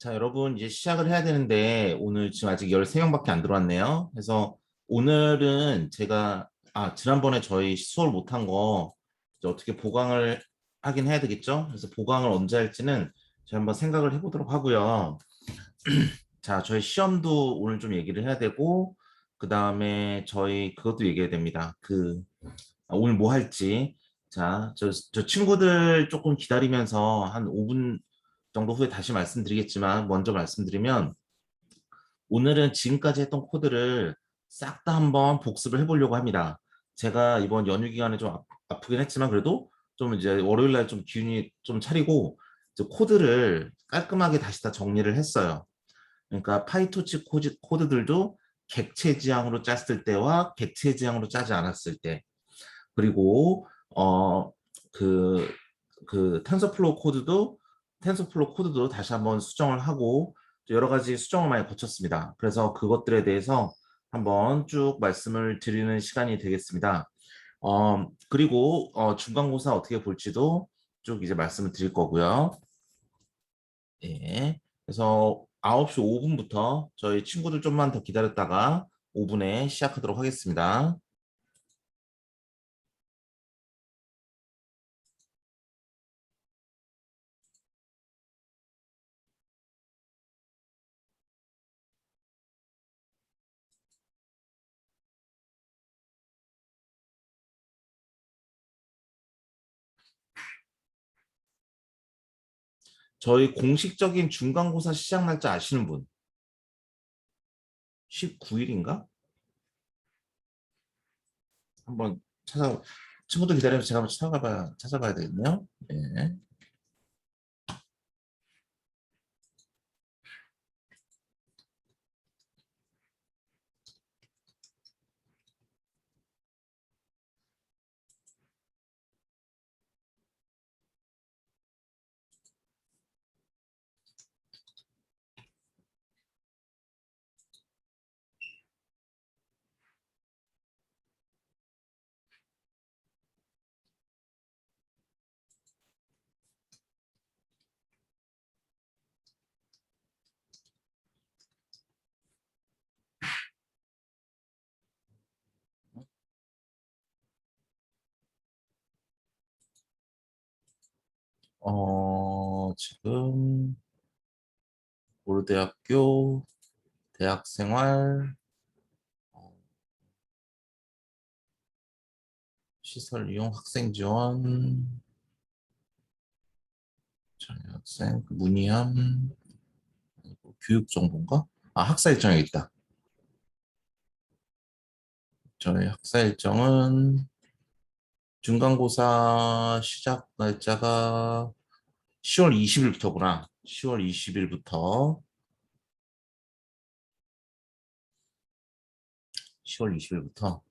자, 여러분, 이제 시작을 해야 되는데, 오늘 지금 아직 13명밖에 안 들어왔네요. 그래서 오늘은 제가, 지난번에 저희 수업 못한 거, 이제 어떻게 보강을 하긴 해야 되겠죠? 그래서 보강을 언제 할지는 제가 한번 생각을 해보도록 하고요. 자, 저희 시험도 오늘 좀 얘기를 해야 되고, 그 다음에 저희 그것도 얘기해야 됩니다. 오늘 뭐 할지. 자, 저 친구들 조금 기다리면서 한 5분 정도 후에 다시 말씀드리겠지만, 먼저 말씀드리면, 오늘은 지금까지 했던 코드를 싹 다 한번 복습을 해보려고 합니다. 제가 이번 연휴 기간에 좀 아프긴 했지만, 그래도 좀 이제 월요일 날 좀 기운이 좀 차리고, 이제 코드를 깔끔하게 다시 다 정리를 했어요. 그러니까 파이토치 코드들도 객체 지향으로 짰을 때와 객체 지향으로 짜지 않았을 때, 그리고 그 텐서플로우 코드도 다시 한번 수정을 하고 여러 가지 수정을 많이 거쳤습니다. 그래서 그것들에 대해서 한번 쭉 말씀을 드리는 시간이 되겠습니다. 그리고 중간고사 어떻게 볼지도 쭉 이제 말씀을 드릴 거고요. 예. 그래서 9시 5분부터 저희 친구들 좀만 더 기다렸다가 5분에 시작하도록 하겠습니다. 저희 공식적인 중간고사 시작 날짜 아시는 분? 19일인가? 한번 친구들 기다리면서 제가 한번 찾아봐야 되겠네요. 예. 지금 고려대학교 대학생활 시설 이용 학생 지원 전학생 문의함 교육 정보인가? 학사 일정이 있다. 저희 학사 일정은 중간고사 시작 날짜가 10월 20일부터구나. 10월 20일부터 10월 20일부터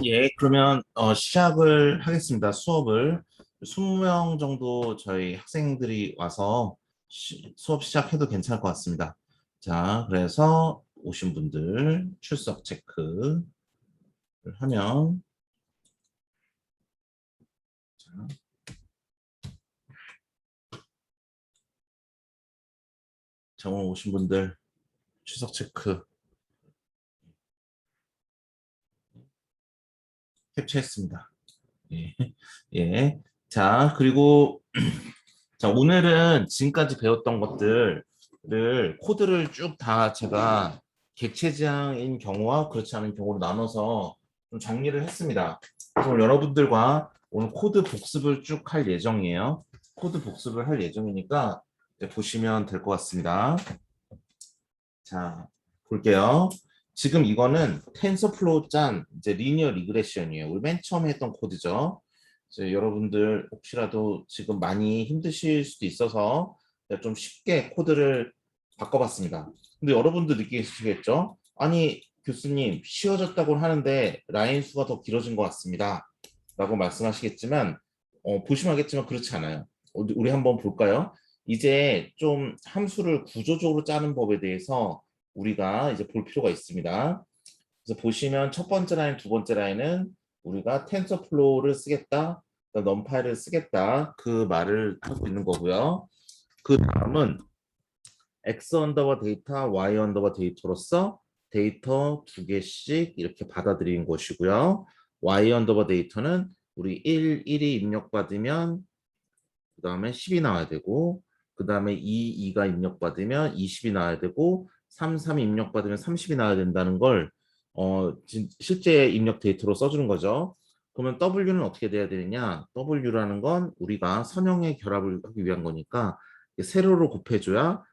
예, 그러면 시작을 하겠습니다. 수업을 20명 정도 저희 학생들이 와서 수업 시작해도 괜찮을 것 같습니다. 자, 그래서 오신 분들 출석 체크를 하면 자, 오늘 오신 분들 출석 체크 캡처했습니다. 예, 예. 자, 그리고 자, 오늘은 지금까지 배웠던 것들을 코드를 쭉 다 제가 객체지향인 경우와 그렇지 않은 경우로 나눠서 좀 정리를 했습니다. 그래서 오늘 여러분들과 오늘 코드 복습을 쭉 할 예정이에요. 코드 복습을 할 예정이니까 이제 보시면 될 것 같습니다. 자, 볼게요. 지금 이거는 텐서플로우 짠 이제 리니어 리그레션이에요. 우리 맨 처음에 했던 코드죠. 이제 여러분들 혹시라도 지금 많이 힘드실 수도 있어서 내가 좀 쉽게 코드를 바꿔봤습니다. 근데 여러분들 느끼시겠죠? 아니, 교수님, 쉬워졌다고 하는데 라인 수가 더 길어진 것 같습니다. 라고 말씀하시겠지만, 보시면 알겠지만 그렇지 않아요. 우리 한번 볼까요? 이제 좀 함수를 구조적으로 짜는 법에 대해서 우리가 이제 볼 필요가 있습니다. 그래서 보시면 첫 번째 라인, 두 번째 라인은 우리가 텐서플로우를 쓰겠다, 넘파이를 쓰겠다 그 말을 하고 있는 거고요. 그 다음은 x 언더바 데이터, y 언더바 데이터로서 데이터 두 개씩 이렇게 받아들이는 것이고요. y 언더바 데이터는 우리 1이 입력받으면 그 다음에 10이 나와야 되고 그 다음에 2가 입력받으면 20이 나와야 되고 3이 입력받으면 30이 나와야 된다는 걸 실제 입력 데이터로 써주는 거죠. 그러면 W는 어떻게 돼야 되느냐? W라는 건 우리가 선형의 결합을 하기 위한 거니까 세로로 곱해줘야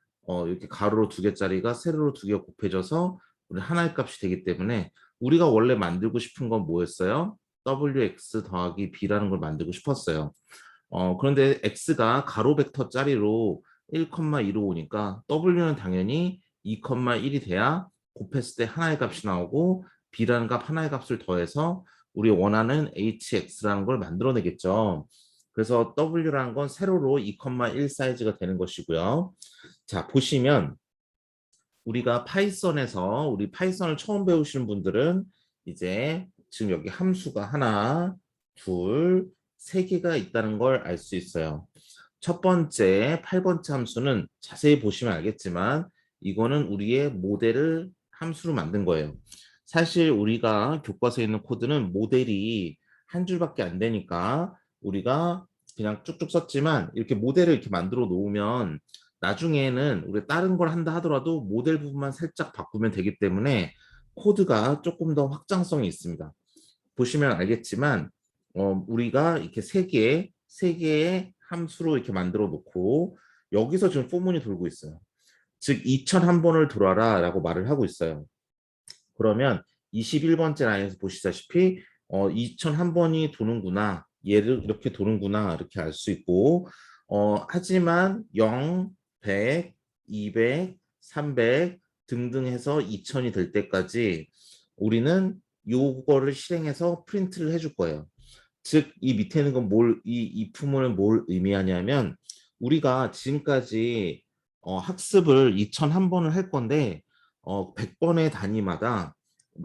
이렇게 가로로 두 개짜리가 세로로 두 개가 곱해져서 우리 하나의 값이 되기 때문에 우리가 원래 만들고 싶은 건 뭐였어요? WX 더하기 B라는 걸 만들고 싶었어요. 그런데 x가 가로 벡터 짜리로 1,2로 오니까 w는 당연히 2,1이 돼야 곱했을 때 하나의 값이 나오고 b라는 값 하나의 값을 더해서 우리 원하는 hx라는 걸 만들어내겠죠. 그래서 w라는 건 세로로 2,1 사이즈가 되는 것이고요. 자, 보시면 우리가 파이썬에서 우리 파이썬을 처음 배우시는 분들은 이제 지금 여기 함수가 하나, 둘, 세 개가 있다는 걸 알 수 있어요. 첫 번째, 8번째 함수는 자세히 보시면 알겠지만 이거는 우리의 모델을 함수로 만든 거예요. 사실 우리가 교과서에 있는 코드는 모델이 한 줄밖에 안 되니까 우리가 그냥 쭉쭉 썼지만 이렇게 모델을 이렇게 만들어 놓으면 나중에는 우리 다른 걸 한다 하더라도 모델 부분만 살짝 바꾸면 되기 때문에 코드가 조금 더 확장성이 있습니다. 보시면 알겠지만 우리가 이렇게 세 개의 함수로 이렇게 만들어 놓고 여기서 지금 포문이 돌고 있어요. 즉 2001번을 돌아라 라고 말을 하고 있어요. 그러면 21번째 라인에서 보시다시피 2001번이 도는구나. 얘를 이렇게 도는구나. 이렇게 알 수 있고 하지만 0, 100, 200, 300 등등 해서 2000이 될 때까지 우리는 요거를 실행해서 프린트를 해줄 거예요. 즉, 이 밑에 있는 건 이 부분은 뭘 의미하냐면 우리가 지금까지 학습을 2001번을 할 건데 100번의 단위마다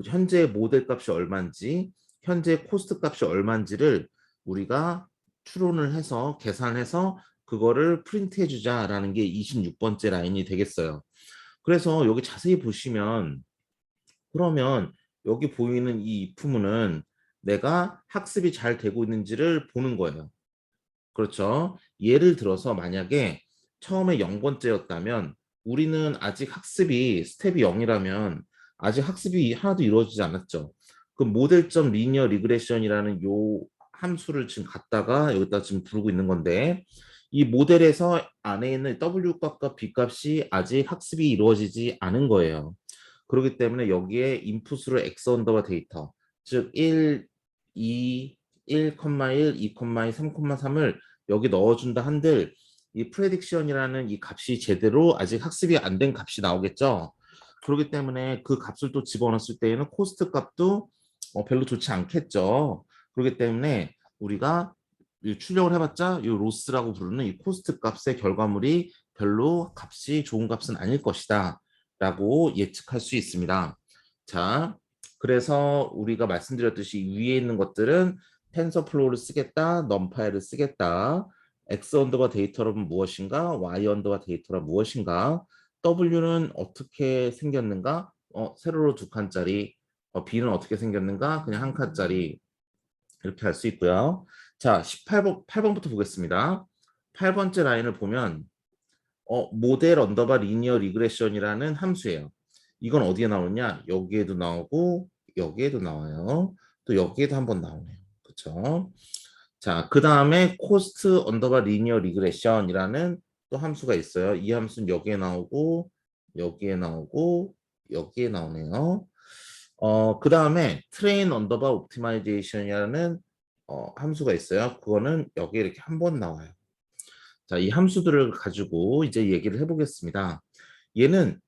현재 모델 값이 얼마인지 현재 코스트 값이 얼마인지를 우리가 추론을 해서 계산해서 그거를 프린트해 주자라는 게 26번째 라인이 되겠어요. 그래서 여기 자세히 보시면 그러면 여기 보이는 이 if문은 내가 학습이 잘 되고 있는지를 보는 거예요. 그렇죠. 예를 들어서 만약에 처음에 0번째였다면 우리는 아직 학습이 스텝이 0이라면 아직 학습이 하나도 이루어지지 않았죠. 그 모델점 리니어 리그레션이라는 요 함수를 지금 갖다가 여기다 지금 부르고 있는 건데 이 모델에서 안에 있는 W 값과 B 값이 아직 학습이 이루어지지 않은 거예요. 그렇기 때문에 여기에 인풋으로 x 언더바 데이터 즉 1, 2, 1,1, 2,2, 3,3을 여기 넣어준다 한들 이 프레딕션이라는 이 값이 제대로 아직 학습이 안 된 값이 나오겠죠. 그렇기 때문에 그 값을 또 집어넣었을 때에는 코스트 값도 별로 좋지 않겠죠. 그렇기 때문에 우리가 이 출력을 해봤자 이 로스라고 부르는 이 코스트 값의 결과물이 별로 값이 좋은 값은 아닐 것이다 라고 예측할 수 있습니다. 자, 그래서 우리가 말씀드렸듯이 위에 있는 것들은 텐서플로우를 쓰겠다, 넘파이를 쓰겠다, x 언더바 데이터는 무엇인가, y 언더바 데이터란 무엇인가, w는 어떻게 생겼는가, 세로로 두 칸짜리, b는 어떻게 생겼는가, 그냥 한 칸짜리 이렇게 할 수 있고요. 자, 8번부터 보겠습니다. 8번째 라인을 보면 모델 언더바 리니어 리그레션이라는 함수예요. 이건 어디에 나오냐? 여기에도 나오고 여기에도 나와요. 또 여기에도 한번 나오네요. 그렇죠? 자, 그 다음에 코스트 언더바 리니어 리그레션이라는 또 함수가 있어요. 이 함수는 여기에 나오고 여기에 나오고 여기에 나오네요. 그 다음에 트레인 언더바 옵티마이제이션이라는 함수가 있어요. 그거는 여기 이렇게 한 번 나와요. 자, 이 함수들을 가지고 이제 얘기를 해보겠습니다. 얘는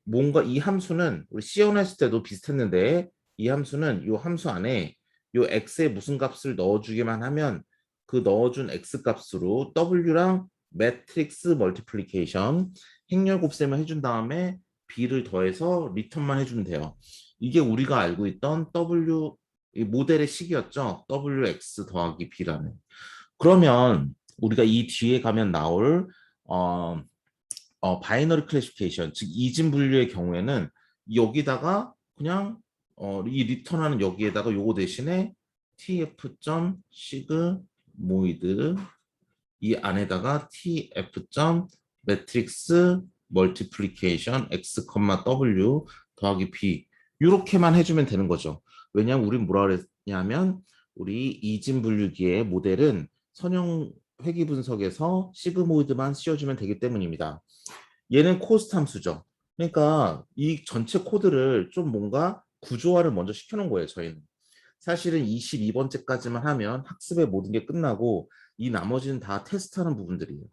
뭔가 이 함수는 우리 C1 했을 때도 비슷했는데 이 함수는 이 함수 안에 이 x에 무슨 값을 넣어주기만 하면 그 넣어준 x 값으로 w랑 매트릭스 멀티플리케이션 행렬 곱셈을 해준 다음에 b를 더해서 리턴만 해주면 돼요. 이게 우리가 알고 있던 w 이 모델의 식이었죠. wx 더하기 b라는. 그러면 우리가 이 뒤에 가면 나올 바이너리 클래시피케이션, 즉 이진 분류의 경우에는 여기다가 그냥 이 리턴하는 여기에다가 요거 대신에 tf.sigmoid 이 안에다가 tf. 매트릭스 멀티플리케이션 x, w 더하기 b 이렇게만 해주면 되는 거죠. 왜냐하면 우린 뭐라 그랬냐면 우리 이진 분류기의 모델은 선형 회귀 분석에서 시그모이드만 씌워주면 되기 때문입니다. 얘는 코스트 함수죠. 그러니까 이 전체 코드를 좀 뭔가 구조화를 먼저 시켜놓은 거예요, 저희는. 사실은 22번째까지만 하면 학습의 모든 게 끝나고 이 나머지는 다 테스트하는 부분들이에요.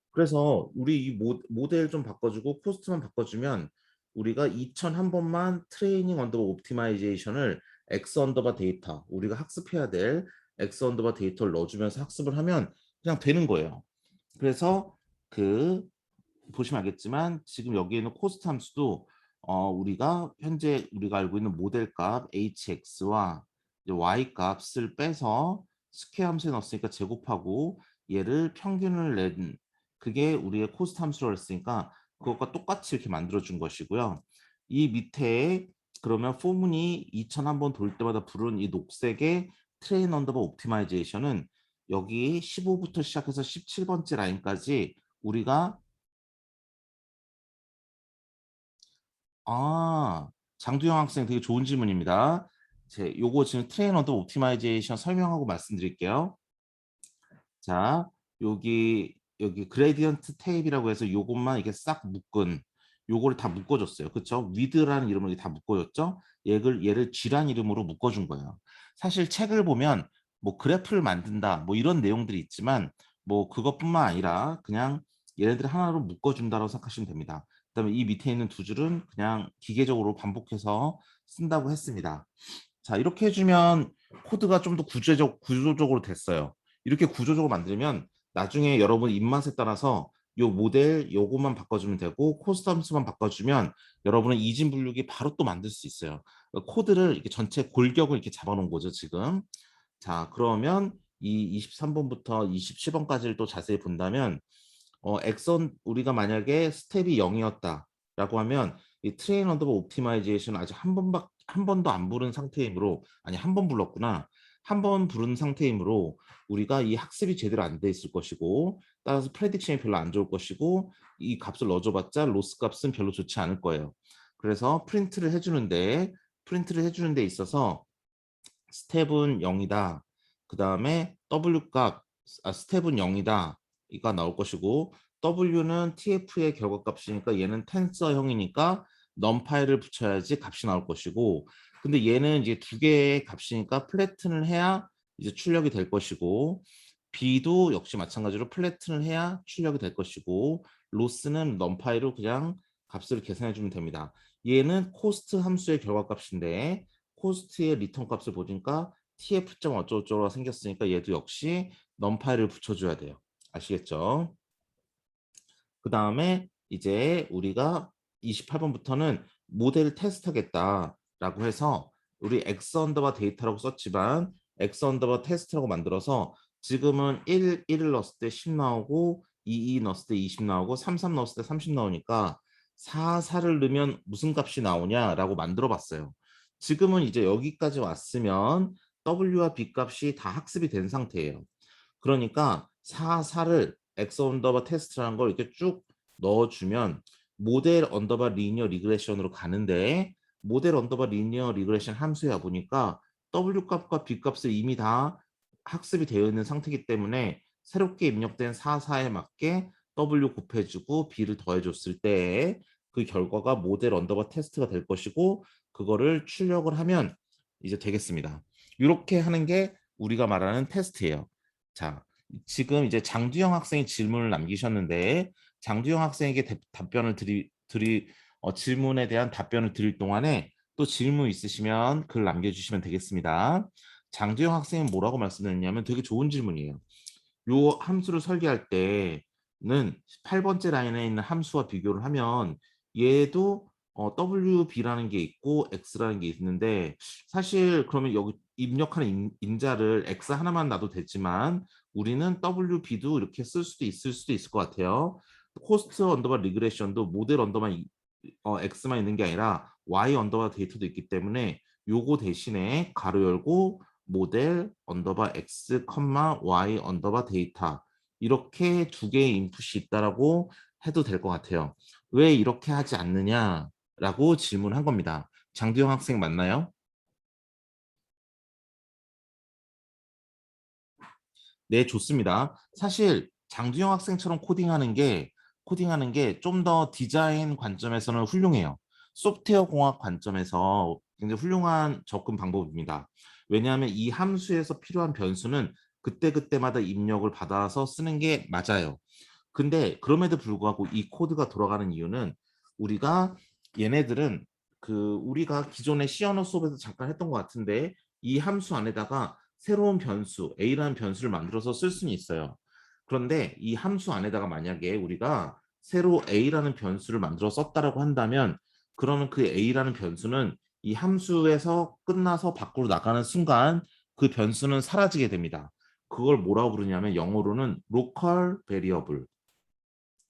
그래서 우리 이 모델 좀 바꿔주고 코스트만 바꿔주면 우리가 2001번만 트레이닝 언더바 옵티마이제이션을 X 언더바 데이터, 우리가 학습해야 될 X 언더바 데이터를 넣어주면서 학습을 하면 그냥 되는 거예요. 그래서 그 보시면 알겠지만 지금 여기 있는 코스트 함수도 우리가 현재 우리가 알고 있는 모델 값 hx와 y 값을 빼서 스퀘어 함수에 넣었으니까 제곱하고 얘를 평균을 낸 그게 우리의 코스트 함수라고 했으니까 그것과 똑같이 이렇게 만들어 준 것이고요. 이 밑에 그러면 포문이 2001번 돌 때마다 부른 이 녹색의 트레인 언더바 옵티마이제이션은 여기 15부터 시작해서 17번째 라인까지 우리가 장두영 학생 되게 좋은 질문입니다. 요거 지금 트레인 언더 옵티마이제이션 설명하고 말씀드릴게요. 자, 여기 그레디언트 테이프라고 해서 요것만 이게 싹 묶은 요거를 다 묶어줬어요. 그렇죠? 위드라는 이름으로 다 묶어줬죠? 얘를 G란 이름으로 묶어준 거예요. 사실 책을 보면 뭐 그래프를 만든다 뭐 이런 내용들이 있지만 뭐 그것뿐만 아니라 그냥 얘네들 하나로 묶어준다고 생각하시면 됩니다. 그다음에 이 밑에 있는 두 줄은 그냥 기계적으로 반복해서 쓴다고 했습니다. 자, 이렇게 해주면 코드가 좀 더 구조적으로 됐어요. 이렇게 구조적으로 만들면 나중에 여러분 입맛에 따라서 요 모델 요것만 바꿔주면 되고 코스텀스만 바꿔주면 여러분은 이진 분류기 바로 또 만들 수 있어요. 코드를 이렇게 전체 골격을 이렇게 잡아놓은 거죠, 지금. 자, 그러면 이 23번부터 27번까지를 또 자세히 본다면 엑선 우리가 만약에 스텝이 0이었다라고 하면 이 트레인 언더바 옵티마이제이션 아직 한 번도 안 부른 상태이므로 아니 한 번 불렀구나. 한 번 부른 상태이므로 우리가 이 학습이 제대로 안 돼 있을 것이고 따라서 프레딕션이 별로 안 좋을 것이고 이 값을 넣어줘봤자 로스 값은 별로 좋지 않을 거예요. 그래서 프린트를 해주는 데 있어서 스텝은 0이다. 그 다음에 W 값 스텝은 0이다. 이가 나올 것이고 W는 TF의 결과값이니까 얘는 텐서형이니까 넘파이를 붙여야지 값이 나올 것이고 근데 얘는 이제 두 개의 값이니까 플래튼을 해야 이제 출력이 될 것이고 B도 역시 마찬가지로 플래튼을 해야 출력이 될 것이고 로스는 넘파이로 그냥 값을 계산해 주면 됩니다. 얘는 코스트 함수의 결과값인데 코스트의 리턴 값을 보니까 tf. 어쩌고저쩌고가 생겼으니까 얘도 역시 num파이를 붙여줘야 돼요. 아시겠죠? 그 다음에 이제 우리가 28번부터는 모델 테스트하겠다라고 해서 우리 x 언더바 데이터라고 썼지만 x 언더바 테스트라고 만들어서 지금은 1을 넣었을 때 10 나오고 2 넣었을 때 20 나오고 3 넣었을 때 30 나오니까 4를 넣으면 무슨 값이 나오냐라고 만들어 봤어요. 지금은 이제 여기까지 왔으면 W와 B 값이 다 학습이 된 상태예요. 그러니까 4를 x 언더바 테스트라는 걸 이렇게 쭉 넣어주면 모델 언더바 리니어 리그레션으로 가는데 모델 언더바 리니어 리그레션 함수야 보니까 w 값과 b 값을 이미 다 학습이 되어 있는 상태이기 때문에 새롭게 입력된 4에 맞게 w 곱해주고 b를 더해줬을 때 그 결과가 모델 언더바 테스트가 될 것이고 그거를 출력을 하면 이제 되겠습니다. 이렇게 하는 게 우리가 말하는 테스트예요. 자, 지금 이제 장두영 학생이 질문을 남기셨는데 장두영 학생에게 답변을 질문에 대한 답변을 드릴 동안에 또 질문 있으시면 글 남겨주시면 되겠습니다. 장두영 학생은 뭐라고 말씀드렸냐면 되게 좋은 질문이에요. 요 함수를 설계할 때는 8번째 라인에 있는 함수와 비교를 하면 얘도 WB라는 게 있고 X라는 게 있는데 사실 그러면 여기 입력하는 인자를 X 하나만 놔도 되지만 우리는 WB도 이렇게 쓸 수도 있을 것 같아요. 코스트 언더바 리그레션도 모델 언더바 X만 있는 게 아니라 Y 언더바 데이터도 있기 때문에 요거 대신에 가로 열고 모델 언더바 X, Y 언더바 데이터 이렇게 두 개의 인풋이 있다라고 해도 될 것 같아요. 왜 이렇게 하지 않느냐라고 질문한 겁니다. 장두영 학생 맞나요? 네, 좋습니다. 사실 장두영 학생처럼 코딩하는 게 좀 더 디자인 관점에서는 훌륭해요. 소프트웨어 공학 관점에서 굉장히 훌륭한 접근 방법입니다. 왜냐하면 이 함수에서 필요한 변수는 그때그때마다 입력을 받아서 쓰는 게 맞아요. 근데 그럼에도 불구하고 이 코드가 돌아가는 이유는 우리가 얘네들은 우리가 기존의 C 언어 수업에서 잠깐 했던 것 같은데 이 함수 안에다가 새로운 변수 A라는 변수를 만들어서 쓸 수는 있어요. 그런데 이 함수 안에다가 만약에 우리가 새로 A라는 변수를 만들어 썼다라고 한다면 그러면 그 A라는 변수는 이 함수에서 끝나서 밖으로 나가는 순간 그 변수는 사라지게 됩니다. 그걸 뭐라고 부르냐면 영어로는 local variable,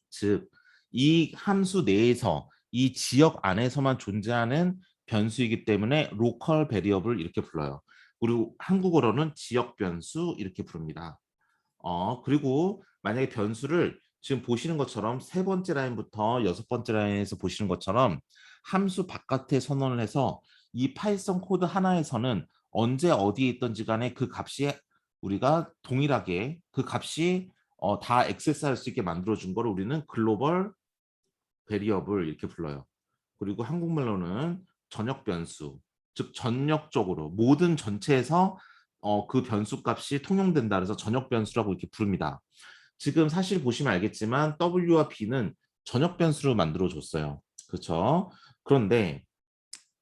즉 이 함수 내에서 이 지역 안에서만 존재하는 변수이기 때문에 로컬 베리어블 이렇게 불러요. 그리고 한국어로는 지역 변수 이렇게 부릅니다. 그리고 만약에 변수를 지금 보시는 것처럼 세 번째 라인부터 여섯 번째 라인에서 보시는 것처럼 함수 바깥에 선언을 해서 이 파이썬 코드 하나에서는 언제 어디에 있던지 간에 그 값이 우리가 동일하게 그 값이 다 액세스할 수 있게 만들어준 거를 우리는 글로벌 베리어블 이렇게 불러요. 그리고 한국말로는 전역 변수, 즉 전역적으로 모든 전체에서 그 변수 값이 통용된다 그래서 전역 변수라고 이렇게 부릅니다. 지금 사실 보시면 알겠지만 W와 B는 전역 변수로 만들어 줬어요. 그렇죠? 그런데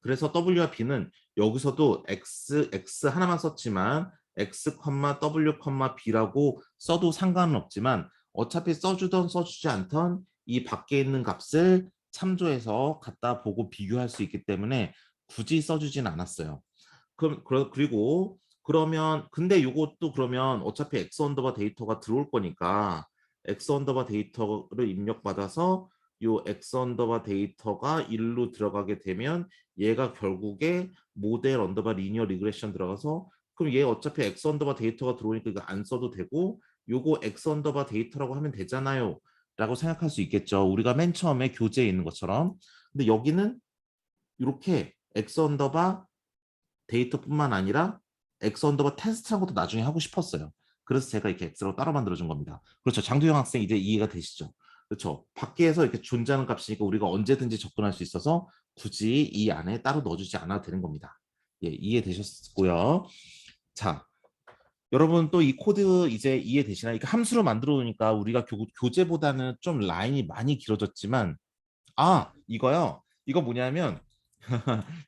그래서 W와 B는 여기서도 X 하나만 썼지만 X, W, B라고 써도 상관은 없지만 어차피 써주던 써주지 않던 이 밖에 있는 값을 참조해서 갖다 보고 비교할 수 있기 때문에 굳이 써주진 않았어요. 그리고 그러면 근데 이것도 그러면 어차피 X 언더바 데이터가 들어올 거니까 X 언더바 데이터를 입력받아서 요 X 언더바 데이터가 1로 들어가게 되면 얘가 결국에 모델 언더바 리니어 리그레션 들어가서 그럼 얘 어차피 X 언더바 데이터가 들어오니까 이거 안 써도 되고 요거 X 언더바 데이터라고 하면 되잖아요 라고 생각할 수 있겠죠. 우리가 맨 처음에 교재에 있는 것처럼. 근데 여기는 이렇게 X 언더바 데이터뿐만 아니라 X 언더바 테스트라는 것도 나중에 하고 싶었어요. 그래서 제가 이렇게 X로 따로 만들어준 겁니다. 그렇죠. 장두영 학생 이제 이해가 되시죠? 그렇죠. 밖에서 이렇게 존재하는 값이니까 우리가 언제든지 접근할 수 있어서 굳이 이 안에 따로 넣어주지 않아도 되는 겁니다. 예, 이해되셨고요. 자, 여러분 또 이 코드 이제 이해되시나요? 이렇게 함수로 만들어 놓으니까 우리가 교재보다는 좀 라인이 많이 길어졌지만 이거요. 이거 뭐냐면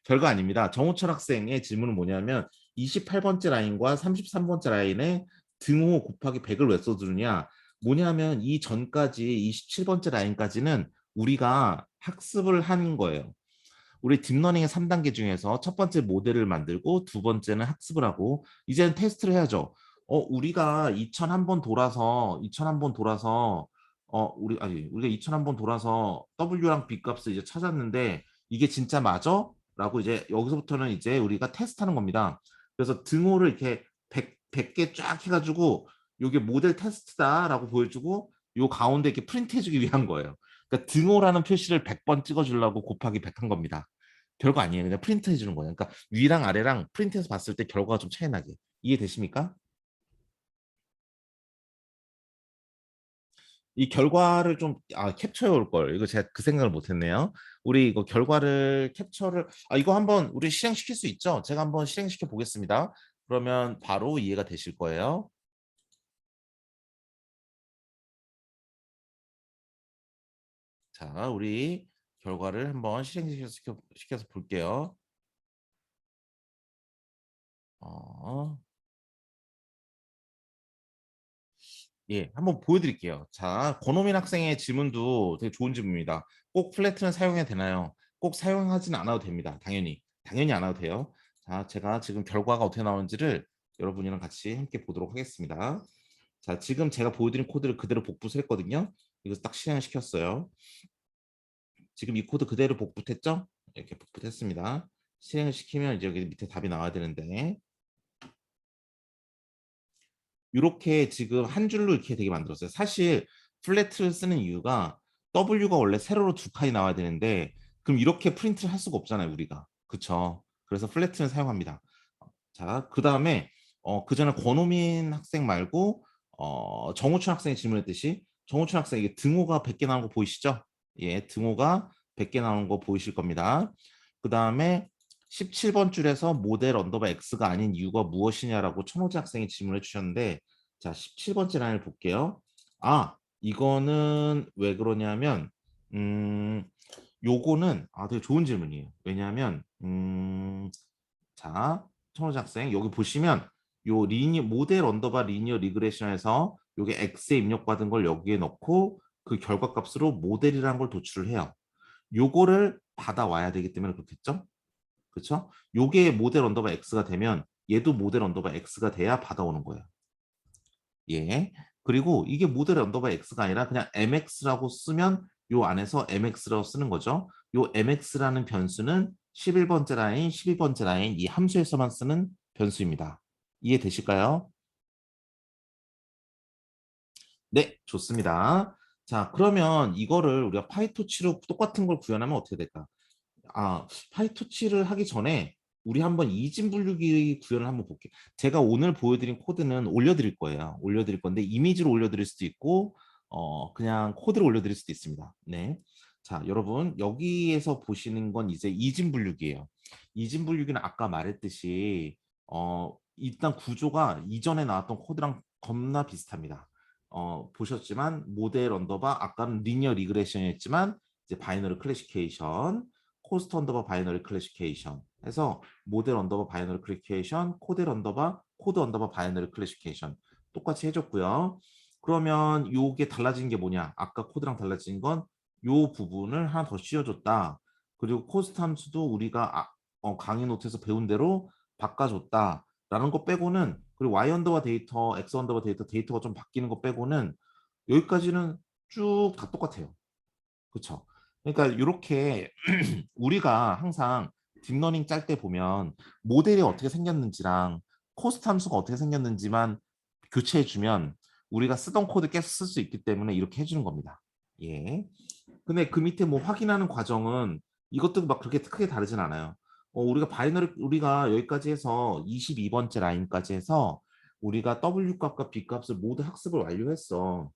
별거 아닙니다. 정우철 학생의 질문은 뭐냐면 28번째 라인과 33번째 라인에 등호 곱하기 100을 왜 써주느냐. 뭐냐면 이 전까지 27번째 라인까지는 우리가 학습을 한 거예요. 우리 딥러닝의 3단계 중에서 첫 번째 모델을 만들고 두 번째는 학습을 하고 이제는 테스트를 해야죠. 우리가 2001번 돌아서 우리가 2001번 돌아서 W랑 B 값을 이제 찾았는데 이게 진짜 맞아? 라고 이제 여기서부터는 이제 우리가 테스트하는 겁니다. 그래서 등호를 이렇게 100개 쫙 해가지고 이게 모델 테스트다라고 보여주고 요 가운데 이렇게 프린트 해주기 위한 거예요. 그러니까 등호라는 표시를 100번 찍어주려고 곱하기 100 한 겁니다. 별거 아니에요. 그냥 프린트 해주는 거예요. 그러니까 위랑 아래랑 프린트해서 봤을 때 결과가 좀 차이 나게. 이해되십니까? 이 결과를 좀 캡처해 올 걸. 이거 제가 그 생각을 못 했네요. 우리 이거 결과를 캡처를 이거 한번 우리 실행시킬 수 있죠? 제가 한번 실행시켜 보겠습니다. 그러면 바로 이해가 되실 거예요. 자, 우리 결과를 한번 실행시켜서 볼게요. 어, 예, 한번 보여드릴게요. 자, 권호민 학생의 질문도 되게 좋은 질문입니다. 꼭 플래트는 사용해야 되나요? 꼭 사용하지는 않아도 됩니다. 당연히 안 해도 돼요. 자, 제가 지금 결과가 어떻게 나오는지를 여러분이랑 같이 함께 보도록 하겠습니다. 자, 지금 제가 보여드린 코드를 그대로 복붙을 했거든요. 이거 딱 실행시켰어요. 지금 이 코드 그대로 복붙했죠? 이렇게 복붙했습니다. 실행을 시키면 이제 여기 밑에 답이 나와야 되는데 이렇게 지금 한 줄로 이렇게 되게 만들었어요. 사실 플래트를 쓰는 이유가 W가 원래 세로로 두 칸이 나와야 되는데 그럼 이렇게 프린트를 할 수가 없잖아요, 우리가. 그쵸? 그래서 플래트는 사용합니다. 자, 그 다음에 그 전에 권호민 학생 말고 정우춘 학생이 질문했듯이 정우춘 학생 이게 등호가 100개 나온 거 보이시죠? 예, 등호가 100개 나온 거 보이실 겁니다. 그 다음에 17번 줄에서 모델 언더바 X가 아닌 이유가 무엇이냐라고 천호재 학생이 질문해 주셨는데 자, 17번째 라인을 볼게요. 이거는 왜 그러냐면 요거는 되게 좋은 질문이에요. 왜냐하면 자, 천호재 학생 여기 보시면 요 리니어 모델 언더바 리니어 리그레션에서 요게 X에 입력받은 걸 여기에 넣고 그 결과값으로 모델이라는 걸 도출을 해요. 요거를 받아와야 되기 때문에 그렇겠죠? 그렇죠? 요게 모델 언더바 X가 되면 얘도 모델 언더바 X가 돼야 받아오는 거예요. 예. 그리고 이게 모델 언더바 X가 아니라 그냥 MX라고 쓰면 요 안에서 MX라고 쓰는 거죠. 요 MX라는 변수는 11번째 라인, 12번째 라인 이 함수에서만 쓰는 변수입니다. 이해되실까요? 네, 좋습니다. 자, 그러면 이거를 우리가 파이토치로 똑같은 걸 구현하면 어떻게 될까? 파이토치를 하기 전에 우리 한번 이진 분류기 구현을 한번 볼게요. 제가 오늘 보여드린 코드는 올려드릴 거예요. 올려드릴 건데 이미지로 올려드릴 수도 있고 그냥 코드를 올려드릴 수도 있습니다. 네. 자, 여러분 여기에서 보시는 건 이제 이진 분류기예요. 이진 분류기는 아까 말했듯이 일단 구조가 이전에 나왔던 코드랑 겁나 비슷합니다. 보셨지만 모델 언더바 아까는 리니어 리그레션이었지만 이제 바이너리 클래시케이션 코스트 언더바 바이너리 클래시케이션 해서 모델 언더바 바이너리 클래시케이션 코드 언더바 바이너리 클래시케이션 똑같이 해줬고요. 그러면 요게 달라진 게 뭐냐? 아까 코드랑 달라진 건 요 부분을 하나 더 씌워줬다. 그리고 코스트 함수도 우리가 강의 노트에서 배운 대로 바꿔줬다. 라는 거 빼고는 그리고 Y 언더바 데이터, X 언더바 데이터가 좀 바뀌는 거 빼고는 여기까지는 쭉 다 똑같아요. 그렇죠? 그러니까 이렇게 우리가 항상 딥러닝 짤 때 보면 모델이 어떻게 생겼는지랑 코스트 함수가 어떻게 생겼는지만 교체해 주면 우리가 쓰던 코드 계속 쓸 수 있기 때문에 이렇게 해주는 겁니다. 예. 근데 그 밑에 뭐 확인하는 과정은 이것도 막 그렇게 크게 다르진 않아요. 우리가 여기까지 해서 22번째 라인까지 해서 우리가 W 값과 B 값을 모두 학습을 완료했어.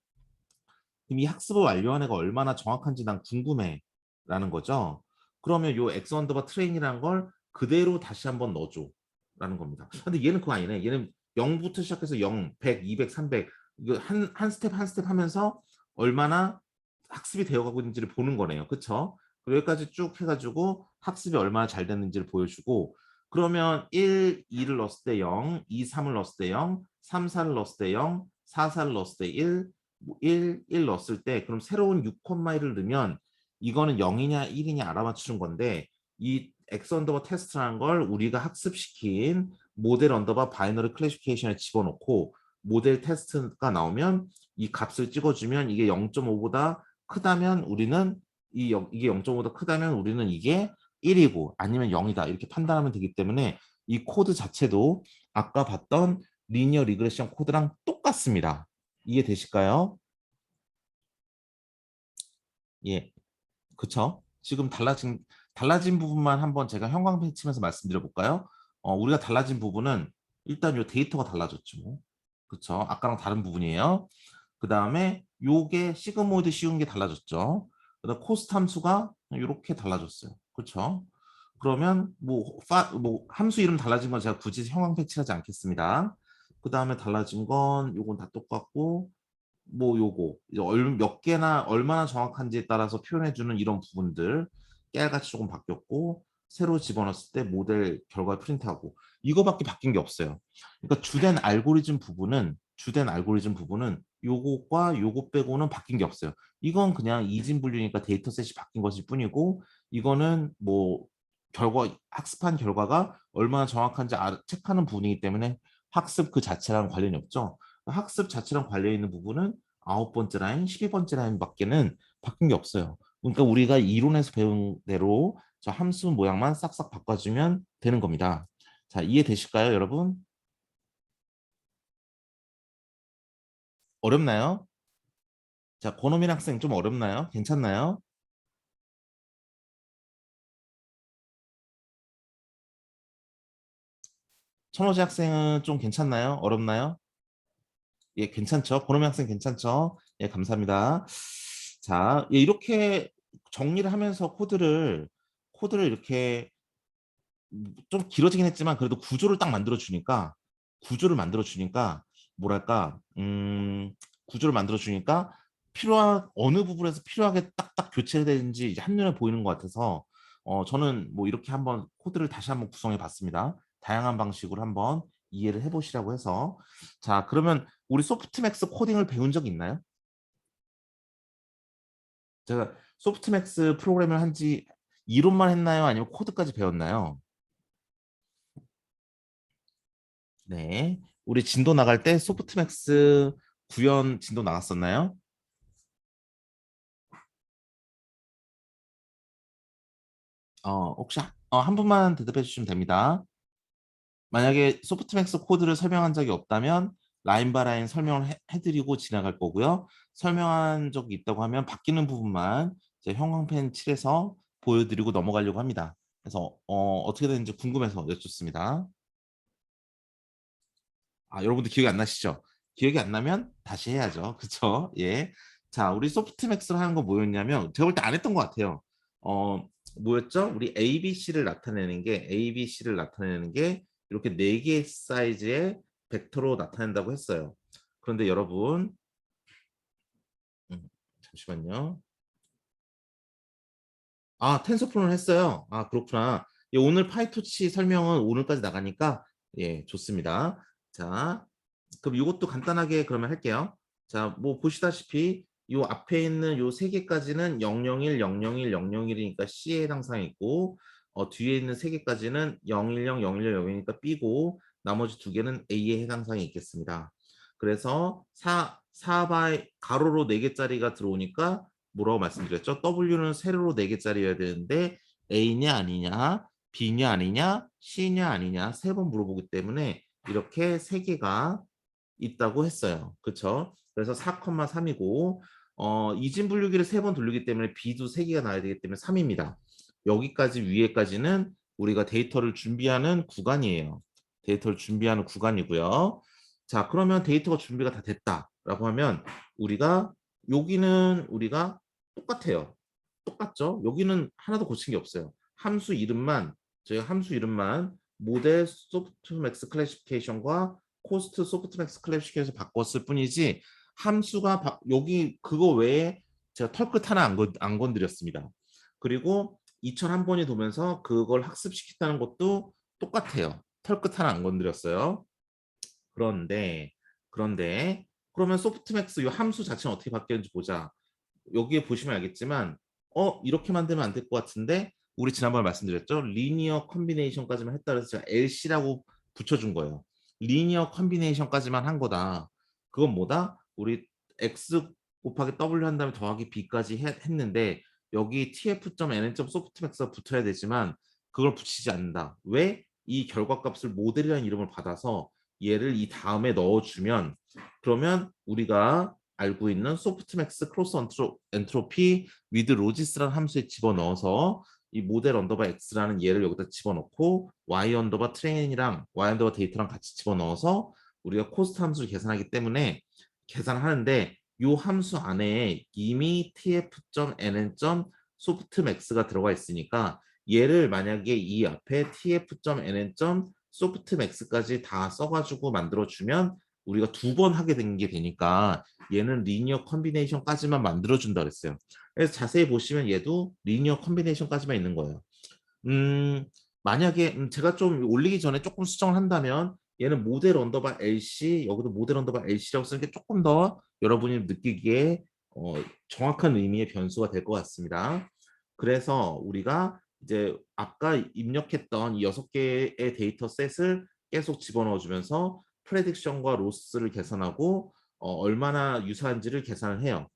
그럼 이 학습을 완료한 애가 얼마나 정확한지 난 궁금해라는 거죠. 그러면 요 X 언더바 트레인이라는 걸 그대로 다시 한번 넣어줘 라는 겁니다. 근데 얘는 그거 아니네. 얘는 0부터 시작해서 0, 100, 200, 300 이거 한 스텝 한 스텝 하면서 얼마나 학습이 되어가고 있는지를 보는 거네요. 그쵸? 그리고 여기까지 쭉 해가지고 학습이 얼마나 잘 됐는지를 보여주고 그러면 1, 2를 넣었을 때 0, 2, 3을 넣었을 때 0, 3, 4를 넣었을 때 0, 4, 4를 넣었을 때 1, 1 넣었을 때 그럼 새로운 6,1을 넣으면 이거는 0이냐 1이냐 알아맞추는 건데 이 X 언더바 테스트라는 걸 우리가 학습시킨 모델 언더바 바이너리 클래시피케이션에 집어넣고 모델 테스트가 나오면 이 값을 찍어주면 이게 0.5보다 크다면 우리는 이게 0.5보다 크다면 우리는 이게 1이고 아니면 0이다 이렇게 판단하면 되기 때문에 이 코드 자체도 아까 봤던 리니어 리그레션 코드랑 똑같습니다. 이해되실까요? 예, 그쵸? 지금 달라진 부분만 한번 제가 형광펜 치면서 말씀드려 볼까요? 우리가 달라진 부분은 일단 요 데이터가 달라졌죠. 그쵸? 아까랑 다른 부분이에요. 그 다음에 요게 시그모이드 씌운 게 달라졌죠. 그다음 코스트 함수가 이렇게 달라졌어요. 그렇죠? 그러면 뭐 함수 이름 달라진 건 제가 굳이 형광 패치하지 않겠습니다. 그 다음에 달라진 건 요건 다 똑같고 뭐 요거 이제 몇 개나 얼마나 정확한지에 따라서 표현해주는 이런 부분들 깨알같이 조금 바뀌었고 새로 집어넣었을 때 모델 결과 프린트하고 이거밖에 바뀐 게 없어요. 그러니까 주된 알고리즘 부분은 요것과 요것 빼고는 바뀐 게 없어요. 이건 그냥 이진 분류니까 데이터셋이 바뀐 것일 뿐이고 이거는 뭐 학습한 결과가 얼마나 정확한지 체크하는 부분이기 때문에 학습 그 자체랑 관련이 없죠. 학습 자체랑 관련 있는 부분은 9번째 라인, 12번째 라인밖에는 바뀐 게 없어요. 그러니까 우리가 이론에서 배운 대로 저 함수 모양만 싹싹 바꿔주면 되는 겁니다. 자, 이해되실까요, 여러분? 어렵나요? 자, 권호민 학생 좀 어렵나요? 괜찮나요? 천호지 학생은 좀 괜찮나요? 어렵나요? 예, 괜찮죠? 권호민 학생 괜찮죠? 예, 감사합니다. 자, 예, 이렇게 정리를 하면서 코드를 이렇게 좀 길어지긴 했지만 그래도 구조를 만들어 주니까 뭐랄까 구조를 만들어 주니까 필요한 어느 부분에서 필요하게 딱딱 교체되는지 이제 한눈에 보이는 것 같아서 저는 뭐 이렇게 한번 코드를 다시 한번 구성해 봤습니다. 다양한 방식으로 한번 이해를 해보시라고 해서 자 그러면 우리 소프트맥스 코딩을 배운 적 있나요? 제가 소프트맥스 프로그램을 한지 이론만 했나요? 아니면 코드까지 배웠나요? 네. 우리 진도 나갈 때 소프트맥스 구현 진도 나갔었나요? 혹시 한 분만 대답해 주시면 됩니다. 만약에 소프트맥스 코드를 설명한 적이 없다면 라인 바이 라인 설명을 해드리고 지나갈 거고요. 설명한 적이 있다고 하면 바뀌는 부분만 이제 형광펜 칠해서 보여드리고 넘어가려고 합니다. 그래서 어떻게 되는지 궁금해서 여쭙습니다. 여러분들 기억이 안 나시죠? 기억이 안 나면 다시 해야죠. 그쵸? 예. 자, 우리 소프트맥스로 하는 거 뭐였냐면, 제가 볼 때 안 했던 것 같아요. 뭐였죠? 우리 ABC를 나타내는 게 이렇게 네 개의 사이즈의 벡터로 나타낸다고 했어요. 그런데 여러분, 잠시만요. 텐서플로는 했어요. 그렇구나. 예, 오늘 파이토치 설명은 오늘까지 나가니까, 예, 좋습니다. 자, 그럼 이것도 간단하게 그러면 할게요. 자, 뭐 보시다시피 요 앞에 있는 요 세 개까지는 001, 001, 001이니까 C에 해당사항이 있고 뒤에 있는 세 개까지는 010, 010, 0이니까 B고 나머지 두 개는 A에 해당사항이 있겠습니다. 그래서 4바이 가로로 4개짜리가 들어오니까 뭐라고 말씀드렸죠? W는 세로로 4개짜리여야 되는데 A냐 아니냐, B냐 아니냐, C냐 아니냐 세 번 물어보기 때문에 이렇게 세 개가 있다고 했어요. 그렇죠? 그래서 4,3이고 이진 분류기를 세 번 돌리기 때문에 B도 3개가 나와야 되기 때문에 3입니다. 여기까지 위에까지는 우리가 데이터를 준비하는 구간이에요. 데이터를 준비하는 구간이고요. 자, 그러면 데이터가 준비가 다 됐다라고 하면 여기는 우리가 똑같아요. 똑같죠? 여기는 하나도 고친 게 없어요. 저희가 함수 이름만 모델 소프트맥스 클래시피케이션과 코스트 소프트맥스 클래시피케이션 바꿨을 뿐이지 함수가 여기 그거 외에 제가 털끝 하나 안 건드렸습니다. 그리고 2001번이 도면서 그걸 학습시켰다는 것도 똑같아요. 털끝 하나 안 건드렸어요. 그런데 그러면 소프트맥스 이 함수 자체는 어떻게 바뀌었는지 보자. 여기에 보시면 알겠지만 이렇게 만들면 안 될 것 같은데 우리 지난번에 말씀드렸죠. 리니어 컨비네이션까지만 했다 그래서 제가 LC라고 붙여준 거예요. 리니어 컨비네이션까지만 한 거다. 그건 뭐다? 우리 X 곱하기 W 한 다음에 더하기 B까지 했는데 여기 tf.nn.softmax가 붙어야 되지만 그걸 붙이지 않는다. 왜? 이 결과값을 모델이라는 이름을 받아서 얘를 이 다음에 넣어주면 그러면 우리가 알고 있는 소프트맥스 크로스 엔트로피 위드 로지스라는 함수에 집어넣어서 이 모델 언더바 x라는 얘를 여기다 집어넣고 y 언더바 트레인이랑 y 언더바 데이터랑 같이 집어넣어서 우리가 코스트 함수를 계산하기 때문에 계산하는데 이 함수 안에 이미 tf.nn.softmax가 들어가 있으니까 얘를 만약에 이 앞에 tf.nn.softmax까지 다 써가지고 만들어주면 우리가 2번 하게 된 게 되니까 얘는 리니어 컨비네이션까지만 만들어준다 그랬어요. 그래서 자세히 보시면 얘도 리니어 컨비네이션까지만 있는 거예요. 만약에 제가 좀 올리기 전에 조금 수정을 한다면 얘는 모델 언더바 LC 여기도 모델 언더바 LC라고 쓰는 게 조금 더 여러분이 느끼기에 정확한 의미의 변수가 될 것 같습니다. 그래서 우리가 이제 아까 입력했던 이 6개의 데이터 셋을 계속 집어넣어 주면서 프레딕션과 로스를 계산하고 얼마나 유사한지를 계산을 해요.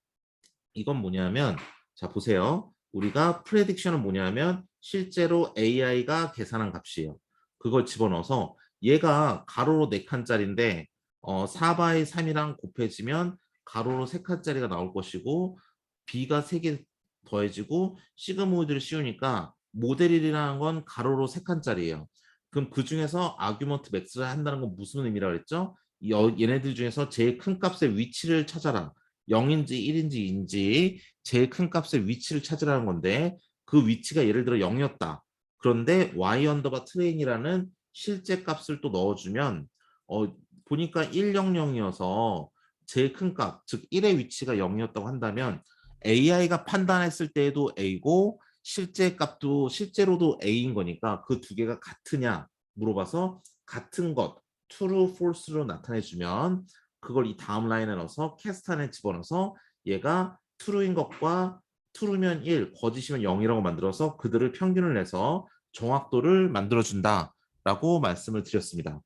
이건 뭐냐면 자 보세요. 우리가 프레딕션은 뭐냐면 실제로 AI가 계산한 값이에요. 그걸 집어넣어서 얘가 가로로 4칸짜리인데 4바이 3이랑 곱해지면 가로로 3칸짜리가 나올 것이고 B가 3개 더해지고 시그모이드를 씌우니까 모델1이라는 건 가로로 3칸짜리예요. 그럼 그 중에서 아규먼트 맥스를 한다는 건 무슨 의미라고 그랬죠? 얘네들 중에서 제일 큰 값의 위치를 찾아라. 0인지 1인지 2인지 제일 큰 값의 위치를 찾으라는 건데 그 위치가 예를 들어 0이었다. 그런데 y 언더바 트레인이라는 실제 값을 또 넣어주면 보니까 100이어서 제일 큰 값, 즉 1의 위치가 0이었다고 한다면 AI가 판단했을 때에도 A고 실제 값도 실제로도 A인 거니까 그 두 개가 같으냐 물어봐서 같은 것, true, false로 나타내주면 그걸 이 다음 라인에 넣어서 캐스트 안에 집어넣어서 얘가 true인 것과 true면 1, 거짓이면 0이라고 만들어서 그들을 평균을 내서 정확도를 만들어준다라고 말씀을 드렸습니다.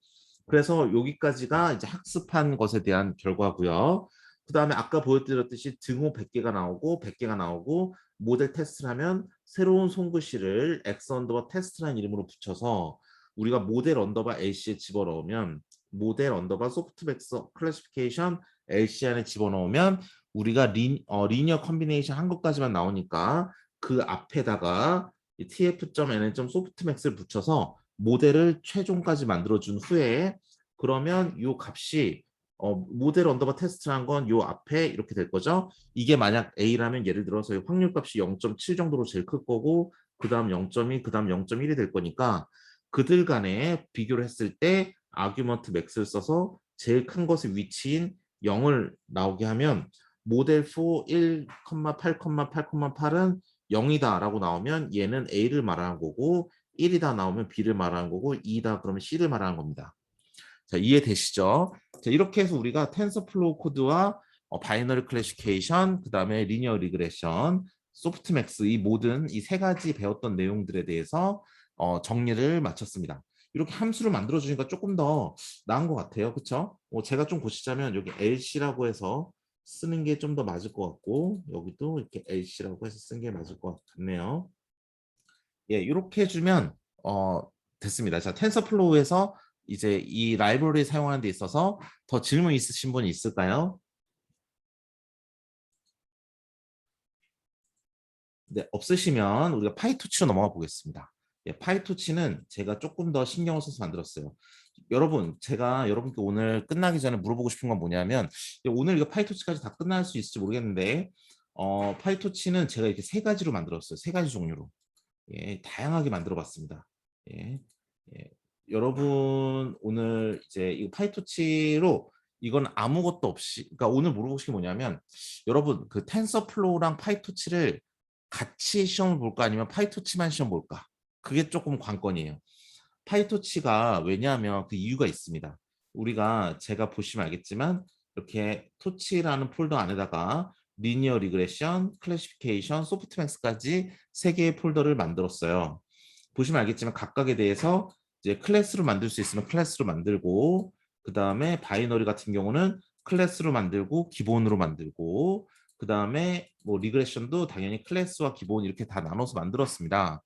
그래서 여기까지가 이제 학습한 것에 대한 결과고요. 그 다음에 아까 보여드렸듯이 등호 100개가 나오고 100개가 나오고 모델 테스트를 하면 새로운 손글씨를 x 언더바 테스트라는 이름으로 붙여서 우리가 모델 언더바 LC에 집어넣으면 모델 언더바 소프트맥스 클래시피케이션 LC 안에 집어넣으면 우리가 리니어 컨비네이션 한 것까지만 나오니까 그 앞에다가 tf.nn.softmax를 붙여서 모델을 최종까지 만들어준 후에 그러면 이 값이 모델 언더바 테스트란 건 이 앞에 이렇게 될 거죠. 이게 만약 A라면 예를 들어서 확률값이 0.7 정도로 제일 클 거고 그 다음 0.2, 그 다음 0.1이 될 거니까 그들 간에 비교를 했을 때 아규먼트 맥스를 써서 제일 큰 것의 위치인 0을 나오게 하면 모델 4 1,8,8,8은 0이다 라고 나오면 얘는 A를 말하는 거고 1이다 나오면 B를 말하는 거고 2다 그러면 C를 말하는 겁니다. 자, 이해되시죠? 자, 이렇게 해서 우리가 텐서플로우 코드와 바이너리 클래시피케이션, 그 다음에 리니어 리그레션, 소프트맥스 이 모든 이 3가지 배웠던 내용들에 대해서 정리를 마쳤습니다. 이렇게 함수를 만들어 주니까 조금 더 나은 것 같아요. 그렇죠? 제가 좀 고치자면 여기 LC라고 해서 쓰는 게 좀 더 맞을 것 같고 여기도 이렇게 LC라고 해서 쓰는 게 맞을 것 같네요. 예, 이렇게 해주면 됐습니다. 자, 텐서플로우에서 이제 이 라이브러리 사용하는 데 있어서 더 질문 있으신 분이 있을까요? 네, 없으시면 우리가 파이토치로 넘어가 보겠습니다. 예, 파이토치는 제가 조금 더 신경을 써서 만들었어요. 여러분, 제가 여러분께 오늘 끝나기 전에 물어보고 싶은 건 뭐냐면 오늘 이거 파이토치까지 다 끝날 수 있을지 모르겠는데 파이토치는 제가 이렇게 3가지로 만들었어요. 3가지 종류로. 예, 다양하게 만들어 봤습니다. 예, 예. 여러분 오늘 이제 이 파이토치로 이건 아무것도 없이 그러니까 오늘 물어보신 게 뭐냐면 여러분 그 텐서플로우랑 파이토치를 같이 시험을 볼까 아니면 파이토치만 시험 볼까? 그게 조금 관건이에요. 파이토치가 왜냐하면 그 이유가 있습니다. 우리가 제가 보시면 알겠지만 이렇게 토치라는 폴더 안에다가 리니어 리그레션, 클래시피케이션, 소프트맥스까지 세 개의 폴더를 만들었어요. 보시면 알겠지만 각각에 대해서 이제 클래스로 만들 수 있으면 클래스로 만들고 그 다음에 바이너리 같은 경우는 클래스로 만들고 기본으로 만들고 그 다음에 뭐 리그레션도 당연히 클래스와 기본 이렇게 다 나눠서 만들었습니다.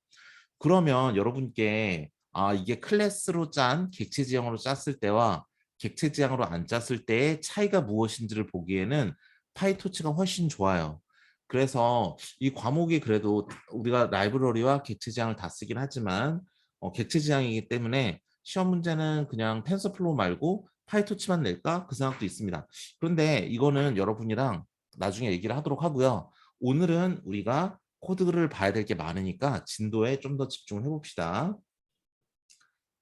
그러면 여러분께 이게 클래스로 짠 객체 지형으로 짰을 때와 객체 지형으로 안 짰을 때의 차이가 무엇인지를 보기에는 파이토치가 훨씬 좋아요. 그래서 이 과목이 그래도 우리가 라이브러리와 객체 지형을 다 쓰긴 하지만 객체 지형이기 때문에 시험 문제는 그냥 텐서플로우 말고 파이토치만 낼까? 그 생각도 있습니다. 그런데 이거는 여러분이랑 나중에 얘기를 하도록 하고요. 오늘은 우리가 코드를 봐야 될 게 많으니까 진도에 좀 더 집중을 해봅시다.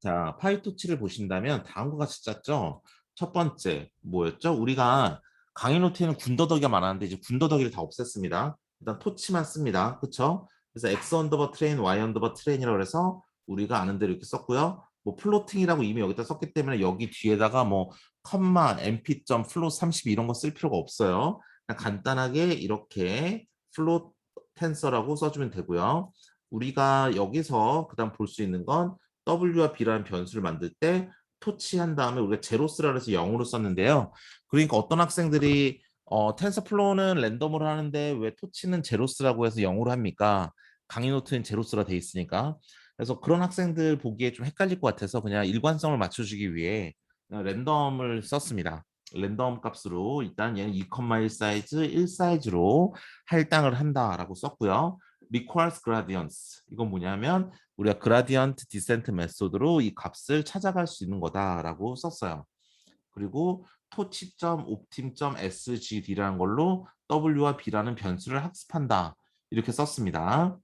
자, 파이토치를 보신다면 다음과 같이 짰죠? 첫 번째, 뭐였죠? 우리가 강의 노트에는 군더더기가 많았는데 이제 군더더기를 다 없앴습니다. 일단 토치만 씁니다. 그쵸? 그래서 x 언더바 트레인, y 언더바 트레인이라고 해서 우리가 아는 대로 이렇게 썼고요. 뭐 플로팅이라고 이미 여기다 썼기 때문에 여기 뒤에다가 뭐 컴마, mp. 플롯 32 이런 거 쓸 필요가 없어요. 그냥 간단하게 이렇게 플롯 텐서라고 써주면 되고요. 우리가 여기서 그다음 볼 수 있는 건 W와 B라는 변수를 만들 때 토치한 다음에 우리가 제로스라 해서 0으로 썼는데요. 그러니까 어떤 학생들이 텐서플로우는 랜덤으로 하는데 왜 토치는 제로스라고 해서 0으로 합니까? 강의 노트는 제로스라 돼 있으니까. 그래서 그런 학생들 보기에 좀 헷갈릴 것 같아서 그냥 일관성을 맞춰주기 위해 그냥 랜덤을 썼습니다. 랜덤 값으로 일단 얘는 2,1 사이즈, 1 사이즈로 할당을 한다라고 썼고요. requires gradients. 이건 뭐냐면 우리가 그라디언트 디센트 메소드로 이 값을 찾아갈 수 있는 거다라고 썼어요. 그리고 토치.옵팀.sgd라는 걸로 w와 b라는 변수를 학습한다. 이렇게 썼습니다.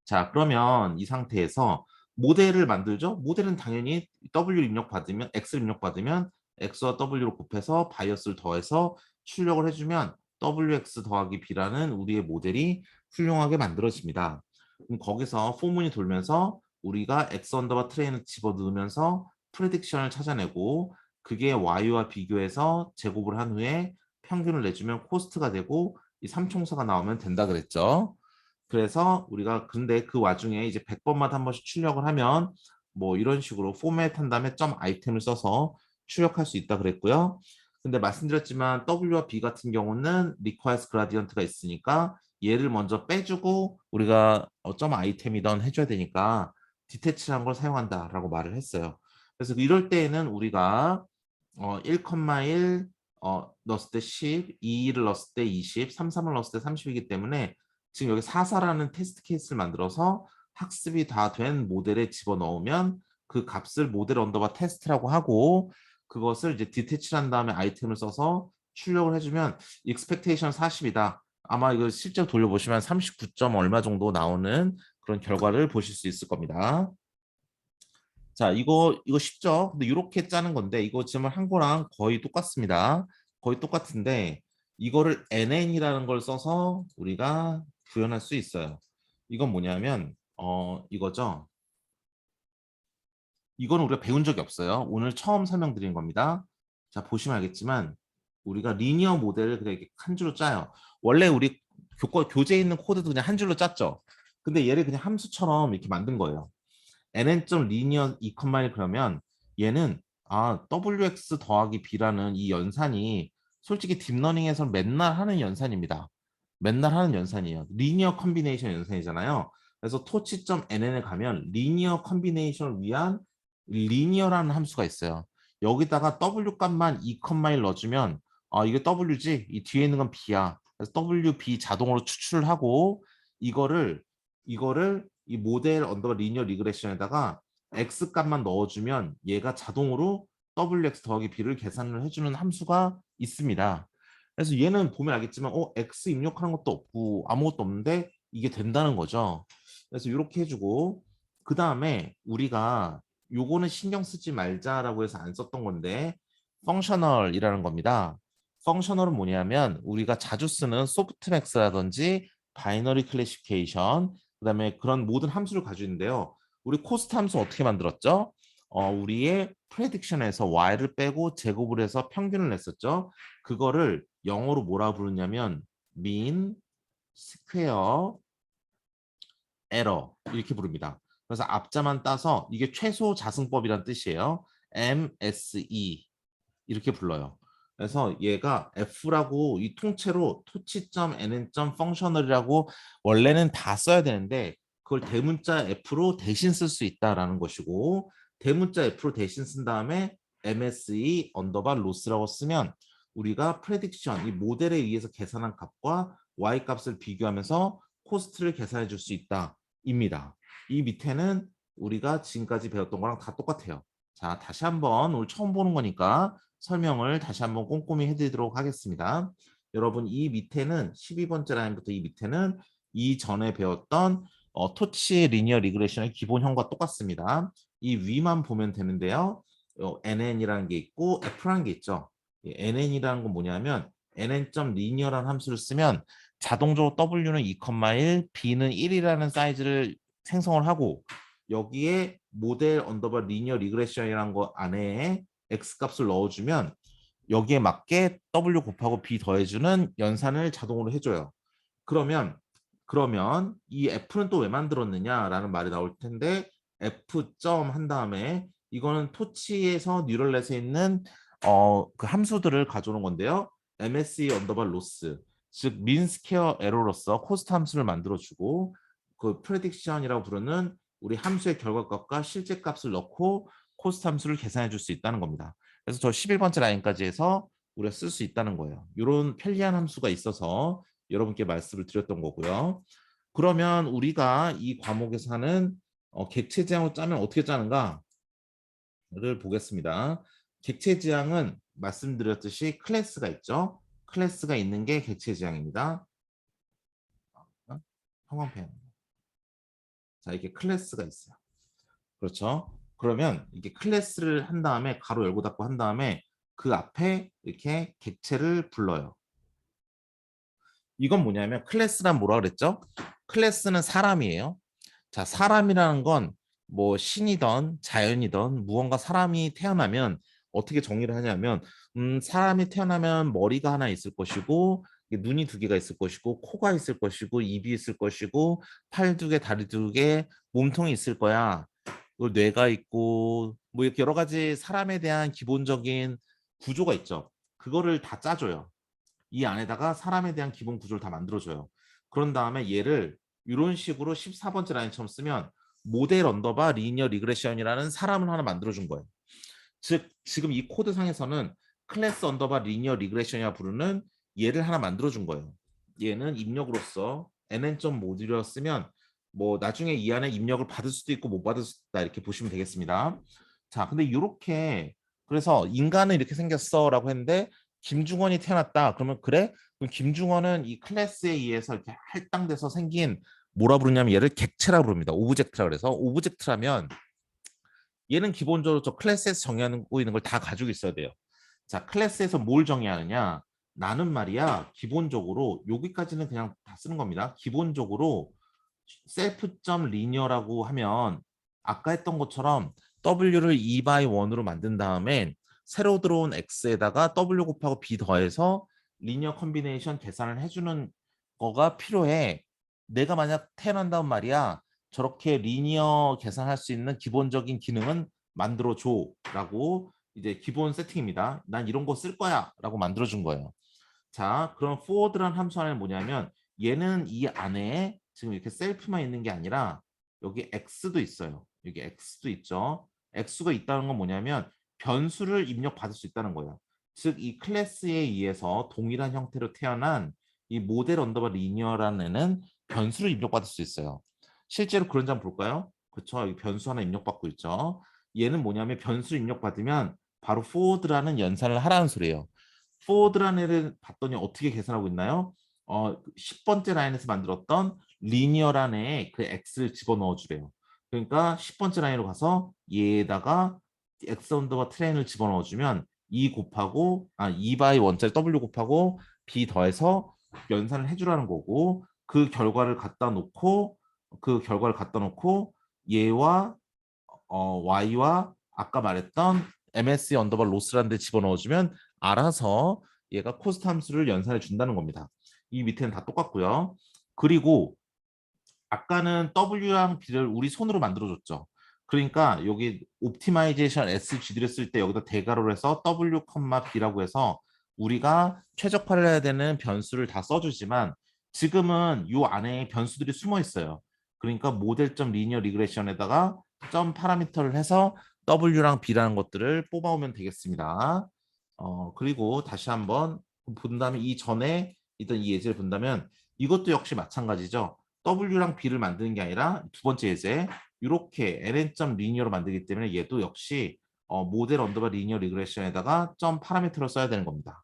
자, 그러면 이 상태에서 모델을 만들죠. 모델은 당연히 w 입력받으면 x 입력받으면 x와 w로 곱해서 바이어스를 더해서 출력을 해주면 wx 더하기 b라는 우리의 모델이 훌륭하게 만들어집니다. 그럼 거기서 포문이 돌면서 우리가 x 언더바 트레인을 집어넣으면서 프레딕션을 찾아내고 그게 y와 비교해서 제곱을 한 후에 평균을 내주면 코스트가 되고 이 삼총사가 나오면 된다 그랬죠. 그래서 우리가 근데 그 와중에 이제 100번마다 한 번씩 출력을 하면 뭐 이런 식으로 포맷 한 다음에 점 아이템을 써서 출력할 수 있다 그랬고요. 근데 말씀드렸지만 W와 B 같은 경우는 requires gradient가 있으니까 얘를 먼저 빼주고 우리가 점 아이템이던 해줘야 되니까 디태치란 걸 사용한다라고 말을 했어요. 그래서 이럴 때에는 우리가 1,1 넣었을 때 10, 2를 넣었을 때 20, 3, 3을 넣었을 때 30이기 때문에 지금 여기 4사라는 테스트 케이스를 만들어서 학습이 다 된 모델에 집어넣으면 그 값을 모델 언더바 테스트라고 하고 그것을 이제 디태치한 다음에 아이템을 써서 출력을 해주면 expectation 40이다. 아마 이거 실제로 돌려보시면 39점 얼마 정도 나오는 그런 결과를 보실 수 있을 겁니다. 자, 이거 쉽죠? 근데 이렇게 짜는 건데 이거 지금 한 거랑 거의 똑같습니다. 거의 똑같은데 이거를 NN이라는 걸 써서 우리가 구현할 수 있어요. 이건 뭐냐면 이거죠. 이거는 우리가 배운 적이 없어요. 오늘 처음 설명드리는 겁니다. 자, 보시면 알겠지만 우리가 리니어 모델을 그냥 이렇게 한 줄로 짜요. 원래 우리 교재에 있는 코드도 그냥 한 줄로 짰죠. 근데 얘를 그냥 함수처럼 이렇게 만든 거예요. nn.linear 2,1 그러면 얘는 wx 더하기 b라는 이 연산이 솔직히 딥러닝에서 맨날 하는 연산입니다. 맨날 하는 연산이에요. 리니어 컨비네이션 연산이잖아요. 그래서 토치.nn에 가면 리니어 컨비네이션을 위한 리니어라는 함수가 있어요. 여기다가 w 값만 2,1 넣어주면 이게 w지 이 뒤에 있는 건 b야. 그래서 wb 자동으로 추출을 하고 이거를 이 모델 언더바 리니어 리그레션에다가 x 값만 넣어주면 얘가 자동으로 wx 더하기 b를 계산을 해주는 함수가 있습니다. 그래서 얘는 보면 알겠지만 x 입력하는 것도 없고 아무것도 없는데 이게 된다는 거죠. 그래서 이렇게 해주고 그 다음에 우리가 요거는 신경 쓰지 말자라고 해서 안 썼던 건데 펑셔널이라는 겁니다. 펑셔널은 뭐냐면 우리가 자주 쓰는 소프트맥스라든지 바이너리 클래시피케이션, 그다음에 그런 모든 함수를 가지고 있는데요. 우리 코스트 함수 어떻게 만들었죠? 우리의 프레딕션에서 y를 빼고 제곱을 해서 평균을 냈었죠. 그거를 영어로 뭐라 부르냐면 mean, square, error 이렇게 부릅니다. 그래서 앞자만 따서 이게 최소 자승법이란 뜻이에요. MSE 이렇게 불러요. 그래서 얘가 F라고 이 통째로 to치.nn.functional이라고 원래는 다 써야 되는데 그걸 대문자 F로 대신 쓸 수 있다라는 것이고, 대문자 F로 대신 쓴 다음에 MSE 언더바 로스라고 쓰면 우리가 프레딕션 이 모델에 의해서 계산한 값과 Y 값을 비교하면서 코스트를 계산해 줄 수 있다 입니다. 이 밑에는 우리가 지금까지 배웠던 거랑 다 똑같아요. 자, 다시 한번 오늘 처음 보는 거니까 설명을 다시 한번 꼼꼼히 해드리도록 하겠습니다. 여러분 이 밑에는 12번째 라인부터 이 밑에는 이전에 배웠던 토치 리니어 리그레션의 기본형과 똑같습니다. 이 위만 보면 되는데요. NN이라는 게 있고 F라는 게 있죠. NN이라는 건 뭐냐면 NN.linear라는 함수를 쓰면 자동적으로 W는 2,1, B는 1이라는 사이즈를 생성을 하고 여기에 모델 언더바 리니어 리그레션이라는 거 안에 x 값을 넣어주면 여기에 맞게 w 곱하고 b 더해주는 연산을 자동으로 해줘요. 그러면 이 f는 또 왜 만들었느냐라는 말이 나올 텐데 f 점 한 다음에 이거는 토치에서 뉴럴넷에 있는 그 함수들을 가져오는 건데요. MSE 언더바 로스, 즉 민스퀘어 에러로서 코스트 함수를 만들어주고 그 프레딕션이라고 부르는 우리 함수의 결과값과 실제 값을 넣고 코스트 함수를 계산해 줄 수 있다는 겁니다. 그래서 저 11번째 라인까지 해서 우리가 쓸 수 있다는 거예요. 이런 편리한 함수가 있어서 여러분께 말씀을 드렸던 거고요. 그러면 우리가 이 과목에서 하는 객체 지향으로 짜면 어떻게 짜는가를 보겠습니다. 객체 지향은 말씀드렸듯이 클래스가 있죠. 클래스가 있는 게 객체 지향입니다. 형광펜. 자, 이게 클래스가 있어요. 그렇죠? 그러면 이게 클래스를 한 다음에 가로 열고 닫고 한 다음에 그 앞에 이렇게 객체를 불러요. 이건 뭐냐면 클래스란 뭐라 그랬죠? 클래스는 사람이에요. 자, 사람이라는 건 뭐 신이든 자연이든 무언가 사람이 태어나면 어떻게 정의를 하냐면 사람이 태어나면 머리가 하나 있을 것이고 눈이 두 개가 있을 것이고 코가 있을 것이고 입이 있을 것이고 팔 두 개, 다리 두 개, 몸통이 있을 거야. 뇌가 있고 뭐 이렇게 여러 가지 사람에 대한 기본적인 구조가 있죠. 그거를 다 짜줘요. 이 안에다가 사람에 대한 기본 구조를 다 만들어줘요. 그런 다음에 얘를 이런 식으로 14번째 라인처럼 쓰면 모델 언더바 리니어 리그레션이라는 사람을 하나 만들어준 거예요. 즉 지금 이 코드상에서는 클래스 언더바 리니어 리그레션이라 부르는 얘를 하나 만들어준 거예요. 얘는 입력으로서 nn.modul이라 쓰면 뭐 나중에 이 안에 입력을 받을 수도 있고 못 받을 수도 있다 이렇게 보시면 되겠습니다. 자, 근데 이렇게 그래서 인간은 이렇게 생겼어라고 했는데 김중원이 태어났다. 그러면 그래? 그럼 김중원은 이 클래스에 의해서 이렇게 할당돼서 생긴 뭐라 부르냐면 얘를 객체라 부릅니다. 오브젝트라 그래서 오브젝트라면 얘는 기본적으로 저 클래스에서 정의하고 있는 걸 다 가지고 있어야 돼요. 자, 클래스에서 뭘 정의하느냐? 나는 말이야 기본적으로 여기까지는 그냥 다 쓰는 겁니다. 기본적으로 셀프.linear라고 하면 아까 했던 것처럼 w를 2/1으로 만든 다음에 새로 들어온 x에다가 w 곱하고 b 더해서 리니어 컨비네이션 계산을 해주는 거가 필요해. 내가 만약 태어난다면 말이야 저렇게 리니어 계산할 수 있는 기본적인 기능은 만들어줘 라고 이제 기본 세팅입니다. 난 이런 거 쓸 거야 라고 만들어준 거예요. 자, 그럼 forward란 함수 안에 뭐냐면 얘는 이 안에 지금 이렇게 셀프만 있는 게 아니라 여기 x도 있어요. 여기 x도 있죠. x가 있다는 건 뭐냐면 변수를 입력받을 수 있다는 거예요. 즉 이 클래스에 의해서 동일한 형태로 태어난 이 모델 언더바 리니어라는 애는 변수를 입력받을 수 있어요. 실제로 그런지 한번 볼까요? 그렇죠. 여기 변수 하나 입력받고 있죠. 얘는 뭐냐면 변수 입력받으면 바로 forward라는 연산을 하라는 소리예요. forward라는 애를 봤더니 어떻게 계산하고 있나요? 10번째 라인에서 만들었던 리니어라는 애에 그 x를 집어넣어 주래요. 그러니까 10번째 라인으로 가서 얘에다가 x 언더바 트레인을 집어넣어 주면 2 곱하고 2 바이 1짜리 w 곱하고 b 더해서 연산을 해주라는 거고 그 결과를 갖다 놓고 얘와 y와 아까 말했던 MSE 언더바 로스라는 데 집어넣어주면 알아서 얘가 코스트 함수를 연산해 준다는 겁니다. 이 밑에는 다 똑같고요. 그리고 아까는 W랑 B를 우리 손으로 만들어줬죠. 그러니까 여기 옵티마이제이션 SGD를 쓸 때 여기다 대괄호를 해서 W, B라고 해서 우리가 최적화를 해야 되는 변수를 다 써주지만 지금은 이 안에 변수들이 숨어 있어요. 그러니까 모델점 리니어 리그레션에다가 점 파라미터를 해서 W랑 B라는 것들을 뽑아오면 되겠습니다. 그리고 다시 한번 본다면 이 전에 있던 이 예제를 본다면 이것도 역시 마찬가지죠. W랑 B를 만드는 게 아니라 두 번째 예제 이렇게 ln 리니어로 만들기 때문에 얘도 역시 모델 언더바 리니어 리그레션에다가 점 파라미터를 써야 되는 겁니다.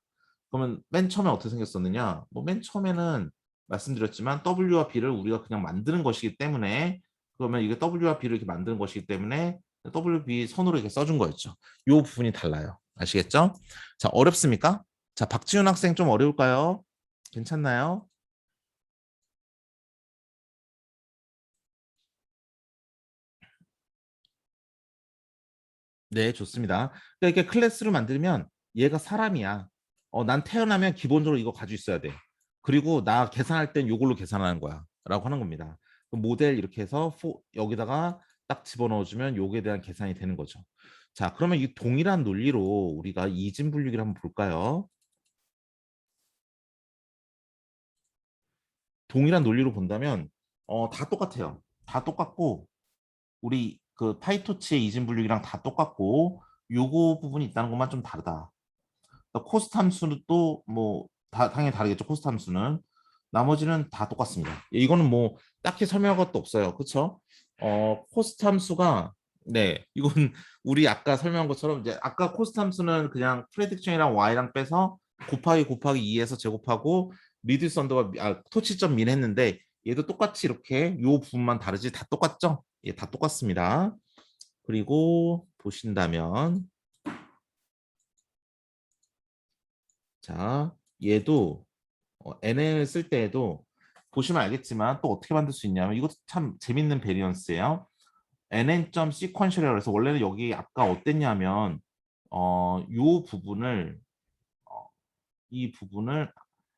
그러면 맨 처음에 어떻게 생겼었느냐? 뭐 맨 처음에는 말씀드렸지만 W와 B를 우리가 그냥 만드는 것이기 때문에 그러면 이게 W와 B를 이렇게 만드는 것이기 때문에 WB 선으로 이렇게 써준 거였죠. 이 부분이 달라요. 아시겠죠? 자, 어렵습니까? 자, 박지훈 학생 좀 어려울까요? 괜찮나요? 네, 좋습니다. 그러니까 이렇게 클래스를 만들면 얘가 사람이야. 난 태어나면 기본적으로 이거 가지고 있어야 돼. 그리고 나 계산할 땐 이걸로 계산하는 거야. 라고 하는 겁니다. 그럼 모델 이렇게 해서 여기다가 딱 집어넣어주면 요게 대한 계산이 되는 거죠. 자, 그러면 이 동일한 논리로 우리가 이진분류기를 한번 볼까요? 동일한 논리로 본다면 다 똑같아요. 다 똑같고 우리 그 파이토치의 이진분류기랑 다 똑같고 요거 부분이 있다는 것만 좀 다르다. 그러니까 코스트 함수는 또 뭐 당연히 다르겠죠. 코스트 함수는 나머지는 다 똑같습니다. 이거는 뭐 딱히 설명할 것도 없어요. 그렇죠? 코스트 함수가 네 이건 우리 아까 설명한 것처럼 이제 아까 코스트 함수는 그냥 프레딕션이랑 y랑 빼서 곱하기 2에서 제곱하고 리듀스 언더바 토치점 민 했는데 얘도 똑같이 이렇게 요 부분만 다르지 다 똑같죠? 예, 다 똑같습니다. 그리고 보신다면 자 얘도 NN을 쓸 때에도 보시면 알겠지만 또 어떻게 만들 수 있냐면 이것도 참 재밌는 베리언스예요. NN.sequential이라고 해서 원래는 여기 아까 어땠냐면 요 부분을 어, 이 부분을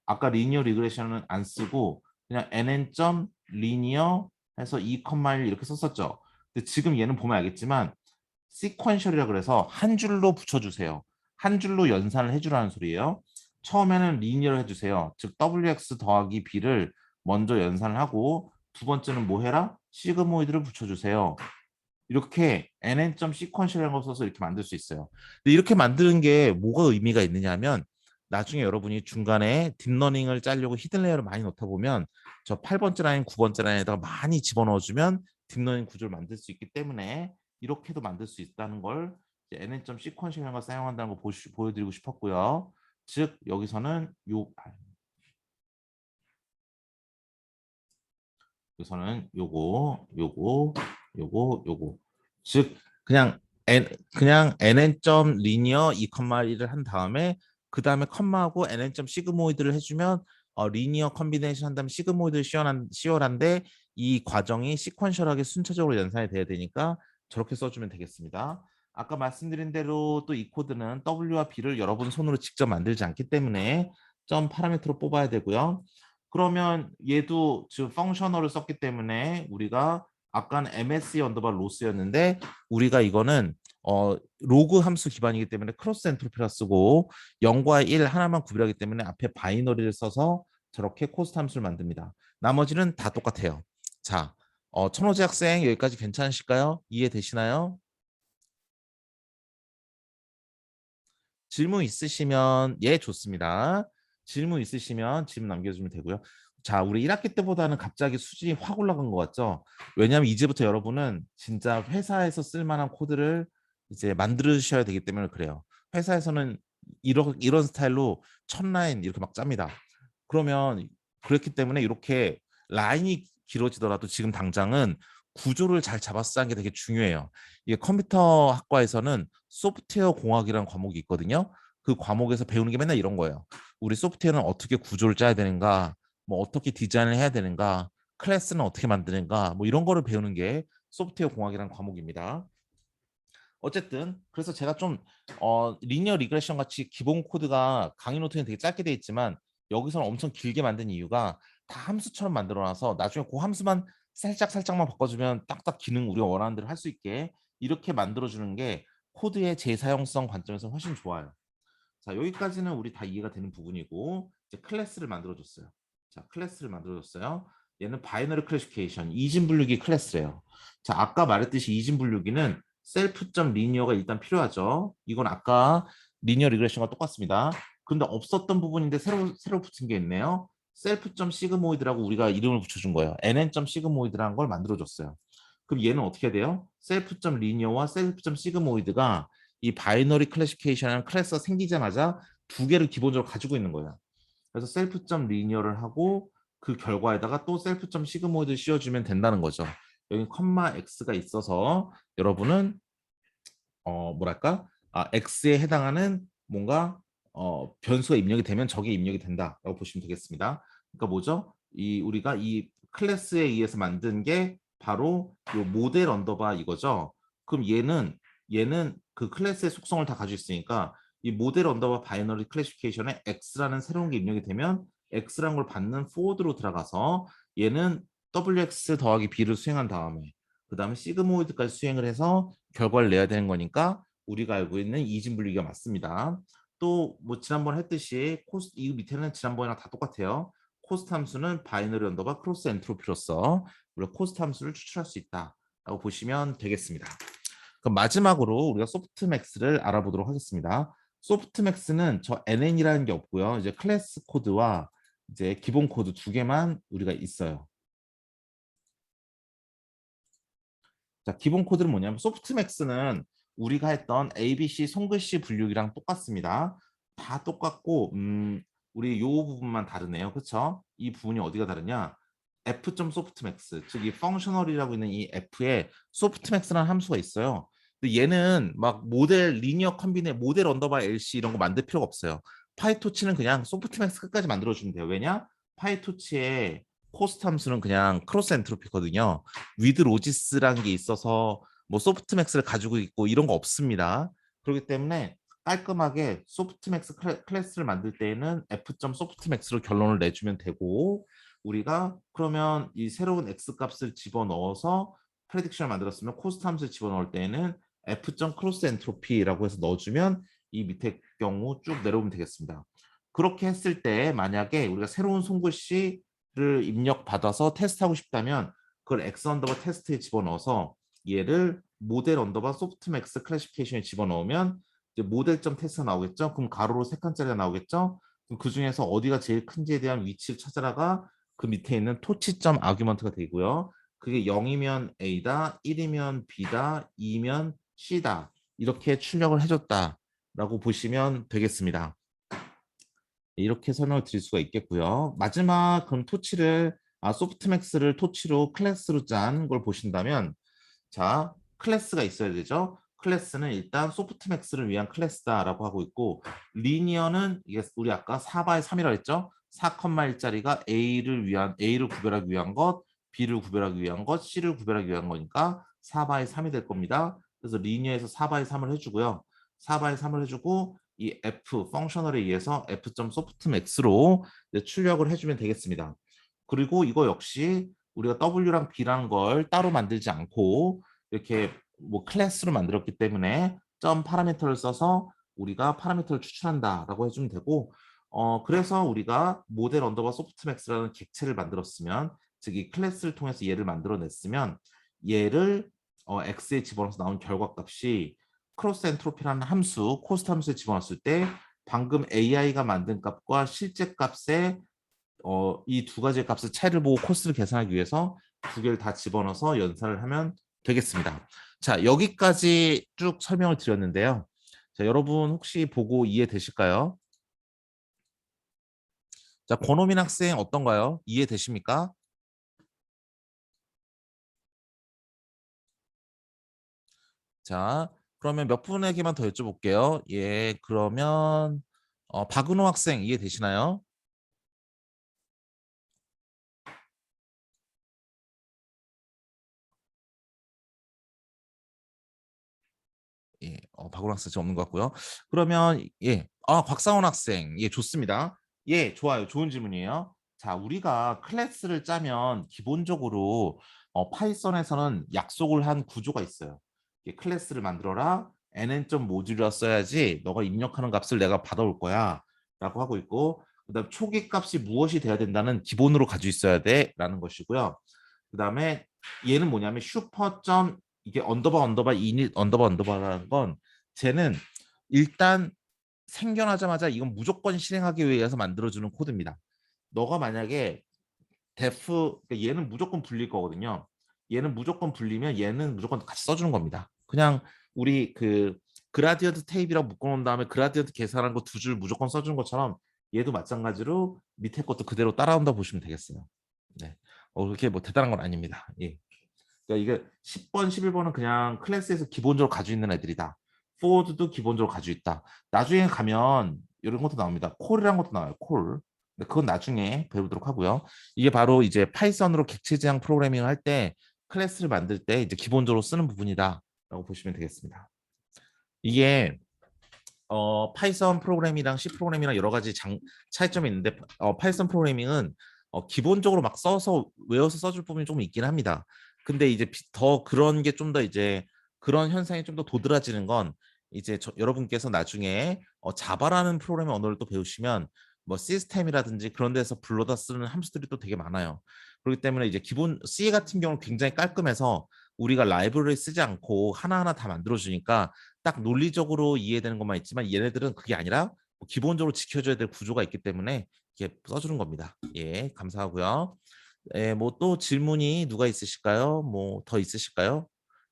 아까 리니어 리그레션은 안 쓰고 그냥 NN.linear 해서 2,1 이렇게 썼었죠. 근데 지금 얘는 보면 알겠지만 sequential이라 그래서 한 줄로 붙여주세요. 한 줄로 연산을 해주라는 소리예요. 처음에는 리니어를 해주세요. 즉 wx 더하기 b를 먼저 연산을 하고 두 번째는 뭐 해라? 시그모이드를 붙여주세요. 이렇게 nn.sequential이라는 걸 써서 이렇게 만들 수 있어요. 근데 이렇게 만드는 게 뭐가 의미가 있느냐 하면 나중에 여러분이 중간에 딥러닝을 짜려고 히든 레이어를 많이 넣다 보면 저 8번째 라인, 9번째 라인에다가 많이 집어넣어주면 딥러닝 구조를 만들 수 있기 때문에 이렇게도 만들 수 있다는 걸 nn.sequential이라는 걸 사용한다는 걸 보여드리고 싶었고요. 즉 여기서는 요거 즉 그냥 nn.linear 2,1을 한 다음에 그 다음에 컴마하고 nn.sigmoid를 해주면 리니어 컨비네이션 한 다음에 시그모이드를 시원한데 이 과정이 시퀀셜하게 순차적으로 연산이 돼야 되니까 저렇게 써주면 되겠습니다. 아까 말씀드린 대로 또 이 코드는 W와 B를 여러분 손으로 직접 만들지 않기 때문에 점 파라미터로 뽑아야 되고요. 그러면 얘도 지금 펑셔널을 썼기 때문에 우리가 아까는 MSE 언더바 로스였는데 우리가 이거는 로그 함수 기반이기 때문에 크로스 엔트로피라 쓰고 0과 1 하나만 구별하기 때문에 앞에 바이너리를 써서 저렇게 코스트 함수를 만듭니다. 나머지는 다 똑같아요. 자, 천호재 학생 여기까지 괜찮으실까요? 이해되시나요? 질문 있으시면 예 좋습니다. 질문 있으시면 질문 남겨주면 되고요. 자, 우리 1학기 때보다는 갑자기 수준이 확 올라간 것 같죠? 왜냐하면 이제부터 여러분은 진짜 회사에서 쓸 만한 코드를 이제 만들어주셔야 되기 때문에 그래요. 회사에서는 이런 스타일로 첫 라인 이렇게 막 짭니다. 그러면 그렇기 때문에 이렇게 라인이 길어지더라도 지금 당장은 구조를 잘 잡아서 하는 게 되게 중요해요. 이게 컴퓨터 학과에서는 소프트웨어 공학이라는 과목이 있거든요. 그 과목에서 배우는 게 맨날 이런 거예요. 우리 소프트웨어는 어떻게 구조를 짜야 되는가? 뭐 어떻게 디자인을 해야 되는가, 클래스는 어떻게 만드는가, 뭐 이런 거를 배우는 게 소프트웨어 공학이라는 과목입니다. 어쨌든 그래서 제가 좀 리니어 리그레션 같이 기본 코드가 강의 노트는 되게 짧게 돼 있지만 여기서는 엄청 길게 만든 이유가 다 함수처럼 만들어놔서 나중에 그 함수만 살짝만 바꿔주면 딱딱 기능 우리가 원하는 대로 할 수 있게 이렇게 만들어주는 게 코드의 재사용성 관점에서 훨씬 좋아요. 자, 여기까지는 우리 다 이해가 되는 부분이고 이제 클래스를 만들어줬어요. 자, 클래스를 만들어줬어요. 얘는 바이너리 클래시피케이션, 이진 분류기 클래스래요. 자, 아까 말했듯이 이진 분류기는 셀프.리니어가 일단 필요하죠. 이건 아까 리니어 리그레션과 똑같습니다. 근데 없었던 부분인데 새로 붙은 게 있네요. 셀프.시그모이드라고 우리가 이름을 붙여준 거예요. nn.시그모이드라는 걸 만들어줬어요. 그럼 얘는 어떻게 돼요? 셀프.리니어와 셀프.시그모이드가 이 바이너리 클래시피케이션이라는 클래스가 생기자마자 두 개를 기본적으로 가지고 있는 거예요. 그래서 셀프.리니어를 하고 그 결과에다가 또 셀프.시그모이드를 씌워주면 된다는 거죠. 여기 컴마 x가 있어서 여러분은 뭐랄까 x에 해당하는 뭔가 변수가 입력이 되면 저게 입력이 된다라고 보시면 되겠습니다. 그러니까 뭐죠? 이 우리가 이 클래스에 의해서 만든 게 바로 이 모델 언더바 이거죠. 그럼 얘는 그 클래스의 속성을 다 가지고 있으니까 이 모델 언더바 바이너리 클래시피케이션에 x라는 새로운 게 입력이 되면 x라는 걸 받는 forward로 들어가서 얘는 wx 더하기 b를 수행한 다음에 그 다음에 시그모이드까지 수행을 해서 결과를 내야 되는 거니까 우리가 알고 있는 이진 분류기가 맞습니다. 또 뭐 지난번에 했듯이 코스트 이 밑에는 지난번이랑 다 똑같아요. 코스트 함수는 바이너리 언더바 크로스 엔트로피로서 우리가 코스트 함수를 추출할 수 있다라고 보시면 되겠습니다. 그럼 마지막으로 우리가 소프트맥스를 알아보도록 하겠습니다. 소프트맥스는 저 NN이라는 게 없고요. 이제 클래스 코드와 이제 기본 코드 두 개만 우리가 있어요. 자, 기본 코드는 뭐냐면 소프트맥스는 우리가 했던 ABC 손글씨 분류기랑 똑같습니다. 다 똑같고 우리 요 부분만 다르네요. 그렇죠? 이 부분이 어디가 다르냐? f.softmax 즉 이 펑셔널이라고 있는 이 f에 softmax라는 함수가 있어요. 근데 얘는 막 모델 리니어 컨비네 모델 언더바 lc 이런 거 만들 필요가 없어요. 파이토치는 그냥 소프트맥스 끝까지 만들어주면 돼요. 왜냐? 파이토치의 코스트 함수는 그냥 크로스 엔트로피거든요. 위드 로지스라는 게 있어서 뭐 소프트맥스를 가지고 있고 이런 거 없습니다. 그렇기 때문에 깔끔하게 소프트맥스 클래스를 만들 때에는 f.softmax로 결론을 내주면 되고 우리가 그러면 이 새로운 x 값을 집어넣어서 프레딕션을 만들었으면 코스트 함수를 집어넣을 때에는 f.cross 엔트로피라고 해서 넣어주면 이 밑에 경우 쭉 내려오면 되겠습니다. 그렇게 했을 때 만약에 우리가 새로운 손글씨를 입력받아서 테스트하고 싶다면 그걸 x 언더바 테스트에 집어넣어서 얘를 모델 언더바 소프트맥스 클래시피케이션에 집어넣으면 이제 모델점 테스트가 나오겠죠. 그럼 가로로 3칸짜리가 나오겠죠. 그럼 그 중에서 어디가 제일 큰지에 대한 위치를 찾아라가 그 밑에 있는 토치점 아규먼트가 되고요. 그게 0이면 A다, 1이면 B다, 2면 C다. 이렇게 출력을 해줬다라고 보시면 되겠습니다. 이렇게 설명을 드릴 수가 있겠고요. 마지막 그럼 토치를 소프트맥스를 토치로 클래스로 짠 걸 보신다면 자, 클래스가 있어야 되죠. 클래스는 일단 소프트맥스를 위한 클래스다라고 하고 있고 리니어는 이게 우리 아까 4바의 3이라고 했죠. 4,1짜리가 A를 구별하기 위한 것, B를 구별하기 위한 것, C를 구별하기 위한 거니까 4바의 3이 될 겁니다. 그래서 리니어에서 4바의 3을 해주고요. 4바의 3을 해주고 이 F 펑셔널에 의해서 f.softmax로 출력을 해주면 되겠습니다. 그리고 이거 역시 우리가 W랑 B라는 걸 따로 만들지 않고 이렇게 뭐 클래스로 만들었기 때문에 점 파라미터를 써서 우리가 파라미터를 추출한다라고 해주면 되고 그래서 우리가 모델 언더바 소프트맥스라는 객체를 만들었으면 즉 이 클래스를 통해서 얘를 만들어냈으면 얘를 x에 집어넣어서 나온 결과값이 크로스 엔트로피라는 함수 코스트 함수에 집어넣었을 때 방금 AI가 만든 값과 실제 값의 이 두 가지의 값의 차이를 보고 코스를 계산하기 위해서 두 개를 다 집어넣어서 연산을 하면 되겠습니다. 자, 여기까지 쭉 설명을 드렸는데요. 자, 여러분 혹시 보고 이해되실까요? 자, 권호민 학생 어떤가요? 이해되십니까? 자, 그러면 몇 분에게만 더 여쭤볼게요. 예, 그러면 박은호 학생 이해되시나요? 박원 학생 지금 없는 것 같고요. 그러면 곽상원 학생, 좋습니다. 좋아요. 좋은 질문이에요. 자, 우리가 클래스를 짜면 기본적으로 파이썬에서는 약속을 한 구조가 있어요. 클래스를 만들어라. nn 모듈이라 써야지 너가 입력하는 값을 내가 받아올 거야. 라고 하고 있고, 그다음 초기 값이 무엇이 돼야 된다는 기본으로 가지고 있어야 돼라는 것이고요. 그다음에 얘는 뭐냐면 슈퍼점 이게 언더바 이닛 언더바라는 건 쟤는 일단 생겨나자마자 이건 무조건 실행하기 위해서 만들어주는 코드입니다. 너가 만약에 그러니까 얘는 무조건 불릴 거거든요. 얘는 무조건 불리면 얘는 무조건 같이 써주는 겁니다. 그냥 우리 그 그라디언트 테이프라고 묶어놓은 다음에 그라디언트 계산한 거 두 줄 무조건 써주는 것처럼 얘도 마찬가지로 밑에 것도 그대로 따라온다 보시면 되겠어요. 네. 그렇게 뭐 대단한 건 아닙니다. 예. 그러니까 이게 10번, 11번은 그냥 클래스에서 기본적으로 가지고 있는 애들이다. 포워드도 기본적으로 가지고 있다. 나중에 가면 이런 것도 나옵니다. 콜이라는 것도 나와요. 콜. 근데 그건 나중에 배우도록 하고요. 이게 바로 이제 파이썬으로 객체 지향 프로그래밍을 할 때 클래스를 만들 때 이제 기본적으로 쓰는 부분이다라고 보시면 되겠습니다. 이게 파이썬 프로그래밍이랑 C 프로그래밍이랑 여러 가지 차이점이 있는데 파이썬 프로그래밍은 기본적으로 막 써서 외워서 써줄 부분이 좀 있긴 합니다. 근데 이제 더 그런 게 좀 더 이제 그런 현상이 좀 더 도드라지는 건 이제 여러분께서 나중에 자바라는 프로그래밍 언어를 또 배우시면 뭐 시스템이라든지 그런 데서 불러다 쓰는 함수들이 또 되게 많아요. 그렇기 때문에 이제 기본 C 같은 경우는 굉장히 깔끔해서 우리가 라이브러리 쓰지 않고 하나하나 다 만들어주니까 딱 논리적으로 이해되는 것만 있지만 얘네들은 그게 아니라 뭐 기본적으로 지켜줘야 될 구조가 있기 때문에 이렇게 써주는 겁니다. 예, 감사하고요. 뭐 또 질문이 누가 있으실까요? 뭐 더 있으실까요?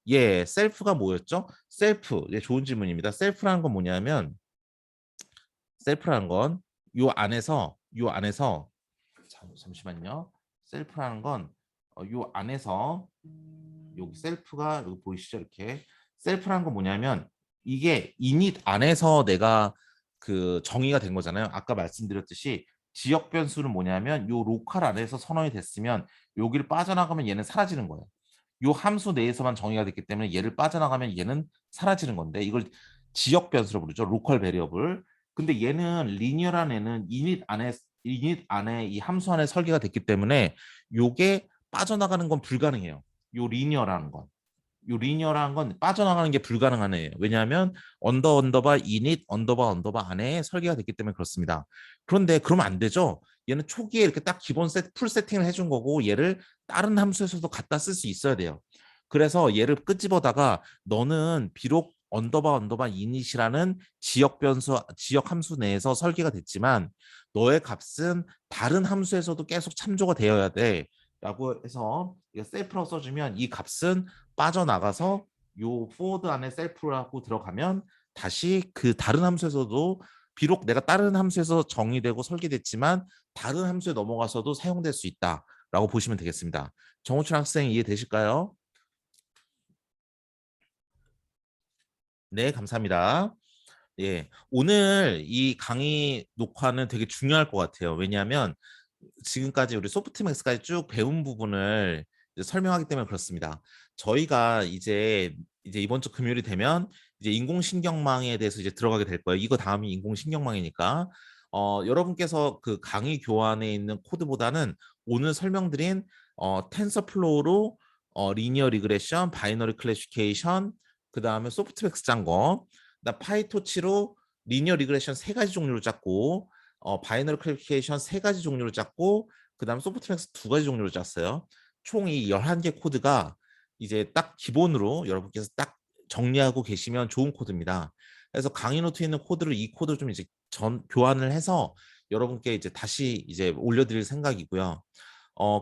예, 셀프가 뭐였죠? 셀프, 좋은 질문입니다. 셀프라는 건 뭐냐면 셀프라는 건 요 안에서 잠시만요. 셀프라는 건 요 안에서 여기 셀프가 여기 보이시죠? 이렇게 셀프라는 건 뭐냐면 이게 이닛 안에서 내가 그 정의가 된 거잖아요. 아까 말씀드렸듯이 지역 변수는 뭐냐면 요 로컬 안에서 선언이 됐으면 여기를 빠져나가면 얘는 사라지는 거예요. 요 함수 내에서만 정의가 됐기 때문에 얘를 빠져나가면 얘는 사라지는 건데 이걸 지역 변수로 부르죠. 로컬 베리어블. 근데 얘는 리니어란 애는 이닛 안에 이 함수 안에 설계가 됐기 때문에 요게 빠져나가는 건 불가능해요. 요 리니어라는 건. 요 리니어라는 건 빠져나가는 게 불가능한 애예요. 왜냐하면 언더바 이닛 언더바 안에 설계가 됐기 때문에 그렇습니다. 그런데 그러면 안 되죠. 얘는 초기에 이렇게 딱 기본 풀 세팅을 해준 거고 얘를 다른 함수에서도 갖다 쓸 수 있어야 돼요. 그래서 얘를 끄집어다가 너는 비록 언더바 이닛이라는 지역 함수 내에서 설계가 됐지만 너의 값은 다른 함수에서도 계속 참조가 되어야 돼. 라고 해서 셀프로 써주면 이 값은 빠져나가서 요 포워드 안에 셀프라고 들어가면 다시 그 다른 함수에서도 비록 내가 다른 함수에서 정의되고 설계됐지만 다른 함수에 넘어가서도 사용될 수 있다라고 보시면 되겠습니다. 정우춘 학생 이해되실까요? 네, 감사합니다. 예, 오늘 이 강의 녹화는 되게 중요할 것 같아요. 왜냐하면 지금까지 우리 소프트맥스까지 쭉 배운 부분을 이제 설명하기 때문에 그렇습니다. 저희가 이제 이번 주 금요일이 되면 이제 인공신경망에 대해서 이제 들어가게 될 거예요. 이거 다음이 인공신경망이니까 여러분께서 그 강의 교환에 있는 코드보다는 오늘 설명드린 텐서플로우로 리니어 리그레션, 바이너리 클래시피케이션, 그 다음에 소프트맥스 짠 거, 나 파이토치로 리니어 리그레션 세 가지 종류를 짰고 바이너리 클래시피케이션 세 가지 종류를 짰고 그다음 소프트맥스 두 가지 종류를 짰어요. 총 이 11개 코드가 이제 딱 기본으로 여러분께서 딱 정리하고 계시면 좋은 코드입니다. 그래서 강의 노트에 있는 코드를 이 코드를 좀 이제 교환을 해서 여러분께 이제 다시 이제 올려드릴 생각이고요.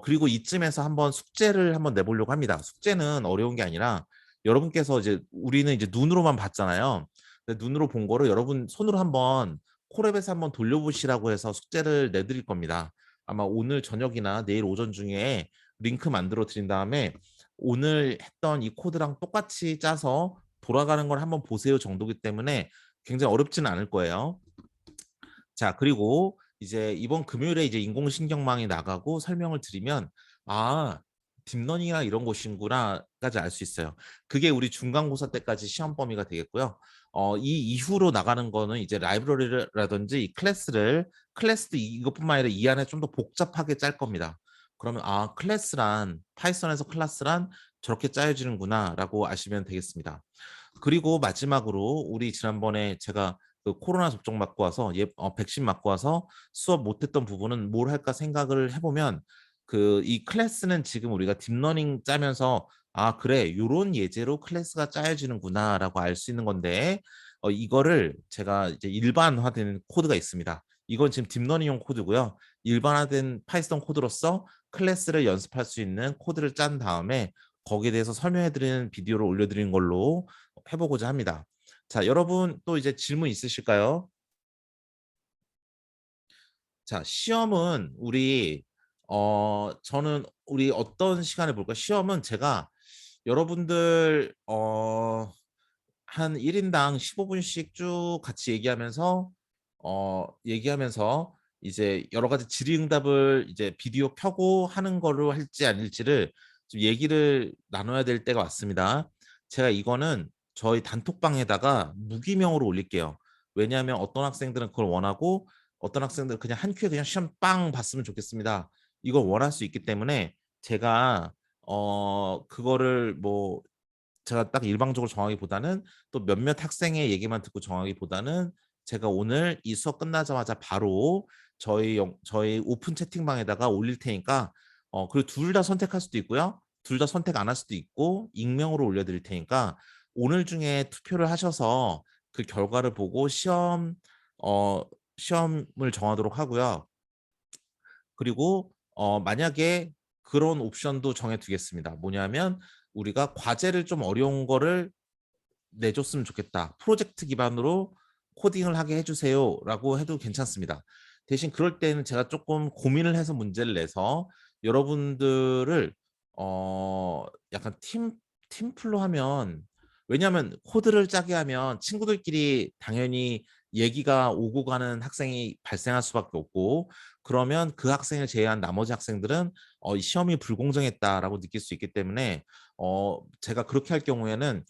그리고 이쯤에서 한번 숙제를 한번 내보려고 합니다. 숙제는 어려운 게 아니라 여러분께서 이제 우리는 이제 눈으로만 봤잖아요. 근데 눈으로 본 거를 여러분 손으로 한번 콜앱에서 한번 돌려보시라고 해서 숙제를 내드릴 겁니다. 아마 오늘 저녁이나 내일 오전 중에 링크 만들어 드린 다음에 오늘 했던 이 코드랑 똑같이 짜서 돌아가는 걸 한번 보세요 정도기 때문에 굉장히 어렵지는 않을 거예요. 자, 그리고 이제 이번 금요일에 이제 인공신경망이 나가고 설명을 드리면 딥러닝이나 이런 곳인구나까지 알 수 있어요. 그게 우리 중간고사 때까지 시험 범위가 되겠고요. 이 이후로 나가는 거는 이제 라이브러리라든지 이 클래스도 이것뿐만 아니라 이 안에 좀 더 복잡하게 짤 겁니다. 그러면 클래스란 파이썬에서 클래스란 저렇게 짜여지는구나라고 아시면 되겠습니다. 그리고 마지막으로 우리 지난번에 제가 그 코로나 접종 맞고 와서 백신 맞고 와서 수업 못했던 부분은 뭘 할까 생각을 해보면 그 이 클래스는 지금 우리가 딥러닝 짜면서 그래 요런 예제로 클래스가 짜여지는구나라고 알 수 있는 건데 이거를 제가 이제 일반화된 코드가 있습니다. 이건 지금 딥러닝용 코드고요. 일반화된 파이썬 코드로서 클래스를 연습할 수 있는 코드를 짠 다음에 거기에 대해서 설명해드리는 비디오를 올려드리는 걸로 해보고자 합니다. 자, 여러분 또 이제 질문 있으실까요? 자, 시험은 저는 우리 어떤 시간에 볼까? 시험은 제가 여러분들 한 1인당 15분씩 쭉 같이 얘기하면서 이제 여러 가지 질의응답을 이제 비디오 켜고 하는 거로 할지 아닐지를 좀 얘기를 나눠야 될 때가 왔습니다. 제가 이거는 저희 단톡방에다가 무기명으로 올릴게요. 왜냐하면 어떤 학생들은 그걸 원하고 어떤 학생들은 그냥 한 큐에 그냥 시험 빵 봤으면 좋겠습니다. 이걸 원할 수 있기 때문에 제가 그거를 뭐 제가 딱 일방적으로 정하기보다는 또 몇몇 학생의 얘기만 듣고 정하기보다는 제가 오늘 이 수업 끝나자마자 바로 저희 오픈 채팅방에다가 올릴 테니까 그리고 둘 다 선택할 수도 있고요. 둘 다 선택 안 할 수도 있고 익명으로 올려드릴 테니까 오늘 중에 투표를 하셔서 그 결과를 보고 어, 시험을 정하도록 하고요. 그리고 만약에 그런 옵션도 정해두겠습니다. 뭐냐면 우리가 과제를 좀 어려운 거를 내줬으면 좋겠다. 프로젝트 기반으로 코딩을 하게 해주세요라고 해도 괜찮습니다. 대신 그럴 때는 제가 조금 고민을 해서 문제를 내서 여러분들을 약간 팀플로 하면 왜냐하면 코드를 짜게 하면 친구들끼리 당연히 얘기가 오고 가는 학생이 발생할 수밖에 없고 그러면 그 학생을 제외한 나머지 학생들은 이 시험이 불공정했다라고 느낄 수 있기 때문에 제가 그렇게 할 경우에는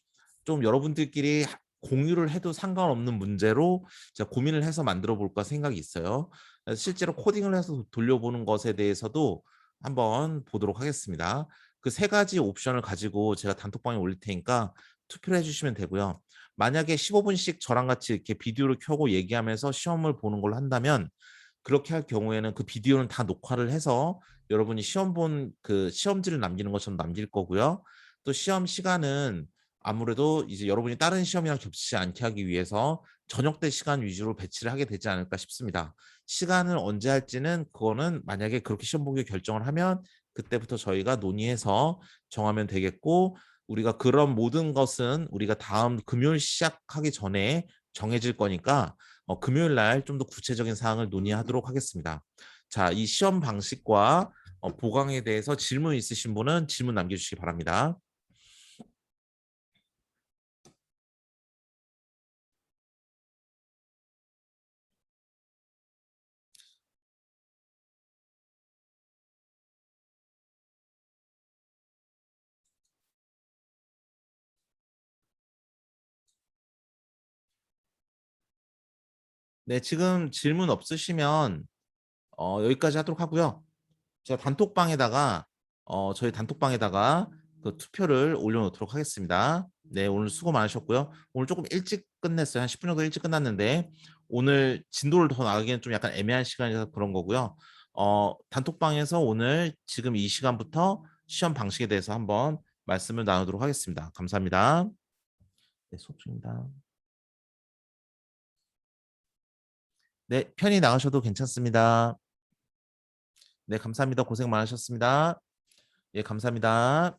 좀 여러분들끼리 공유를 해도 상관없는 문제로 제가 고민을 해서 만들어 볼까 생각이 있어요. 실제로 코딩을 해서 돌려보는 것에 대해서도 한번 보도록 하겠습니다. 그 세 가지 옵션을 가지고 제가 단톡방에 올릴 테니까 투표를 해주시면 되고요. 만약에 15분씩 저랑 같이 이렇게 비디오를 켜고 얘기하면서 시험을 보는 걸로 한다면 그렇게 할 경우에는 그 비디오는 다 녹화를 해서 여러분이 시험 본 그 시험지를 남기는 것처럼 남길 거고요. 또 시험 시간은 아무래도 이제 여러분이 다른 시험이랑 겹치지 않게 하기 위해서 저녁 때 시간 위주로 배치를 하게 되지 않을까 싶습니다. 시간을 언제 할지는 그거는 만약에 그렇게 시험 보기 결정을 하면 그때부터 저희가 논의해서 정하면 되겠고 우리가 그런 모든 것은 우리가 다음 금요일 시작하기 전에 정해질 거니까 금요일 날 좀 더 구체적인 사항을 논의하도록 하겠습니다. 자, 이 시험 방식과 보강에 대해서 질문 있으신 분은 질문 남겨주시기 바랍니다. 네, 지금 질문 없으시면 여기까지 하도록 하고요. 제가 저희 단톡방에다가 그 투표를 올려놓도록 하겠습니다. 네, 오늘 수고 많으셨고요. 오늘 조금 일찍 끝냈어요. 한 10분 정도 일찍 끝났는데 오늘 진도를 더 나가기는 좀 약간 애매한 시간이라서 그런 거고요. 단톡방에서 오늘 지금 이 시간부터 시험 방식에 대해서 한번 말씀을 나누도록 하겠습니다. 감사합니다. 네, 수업 중입니다. 네, 편히 나가셔도 괜찮습니다. 네, 감사합니다. 고생 많으셨습니다. 예, 감사합니다.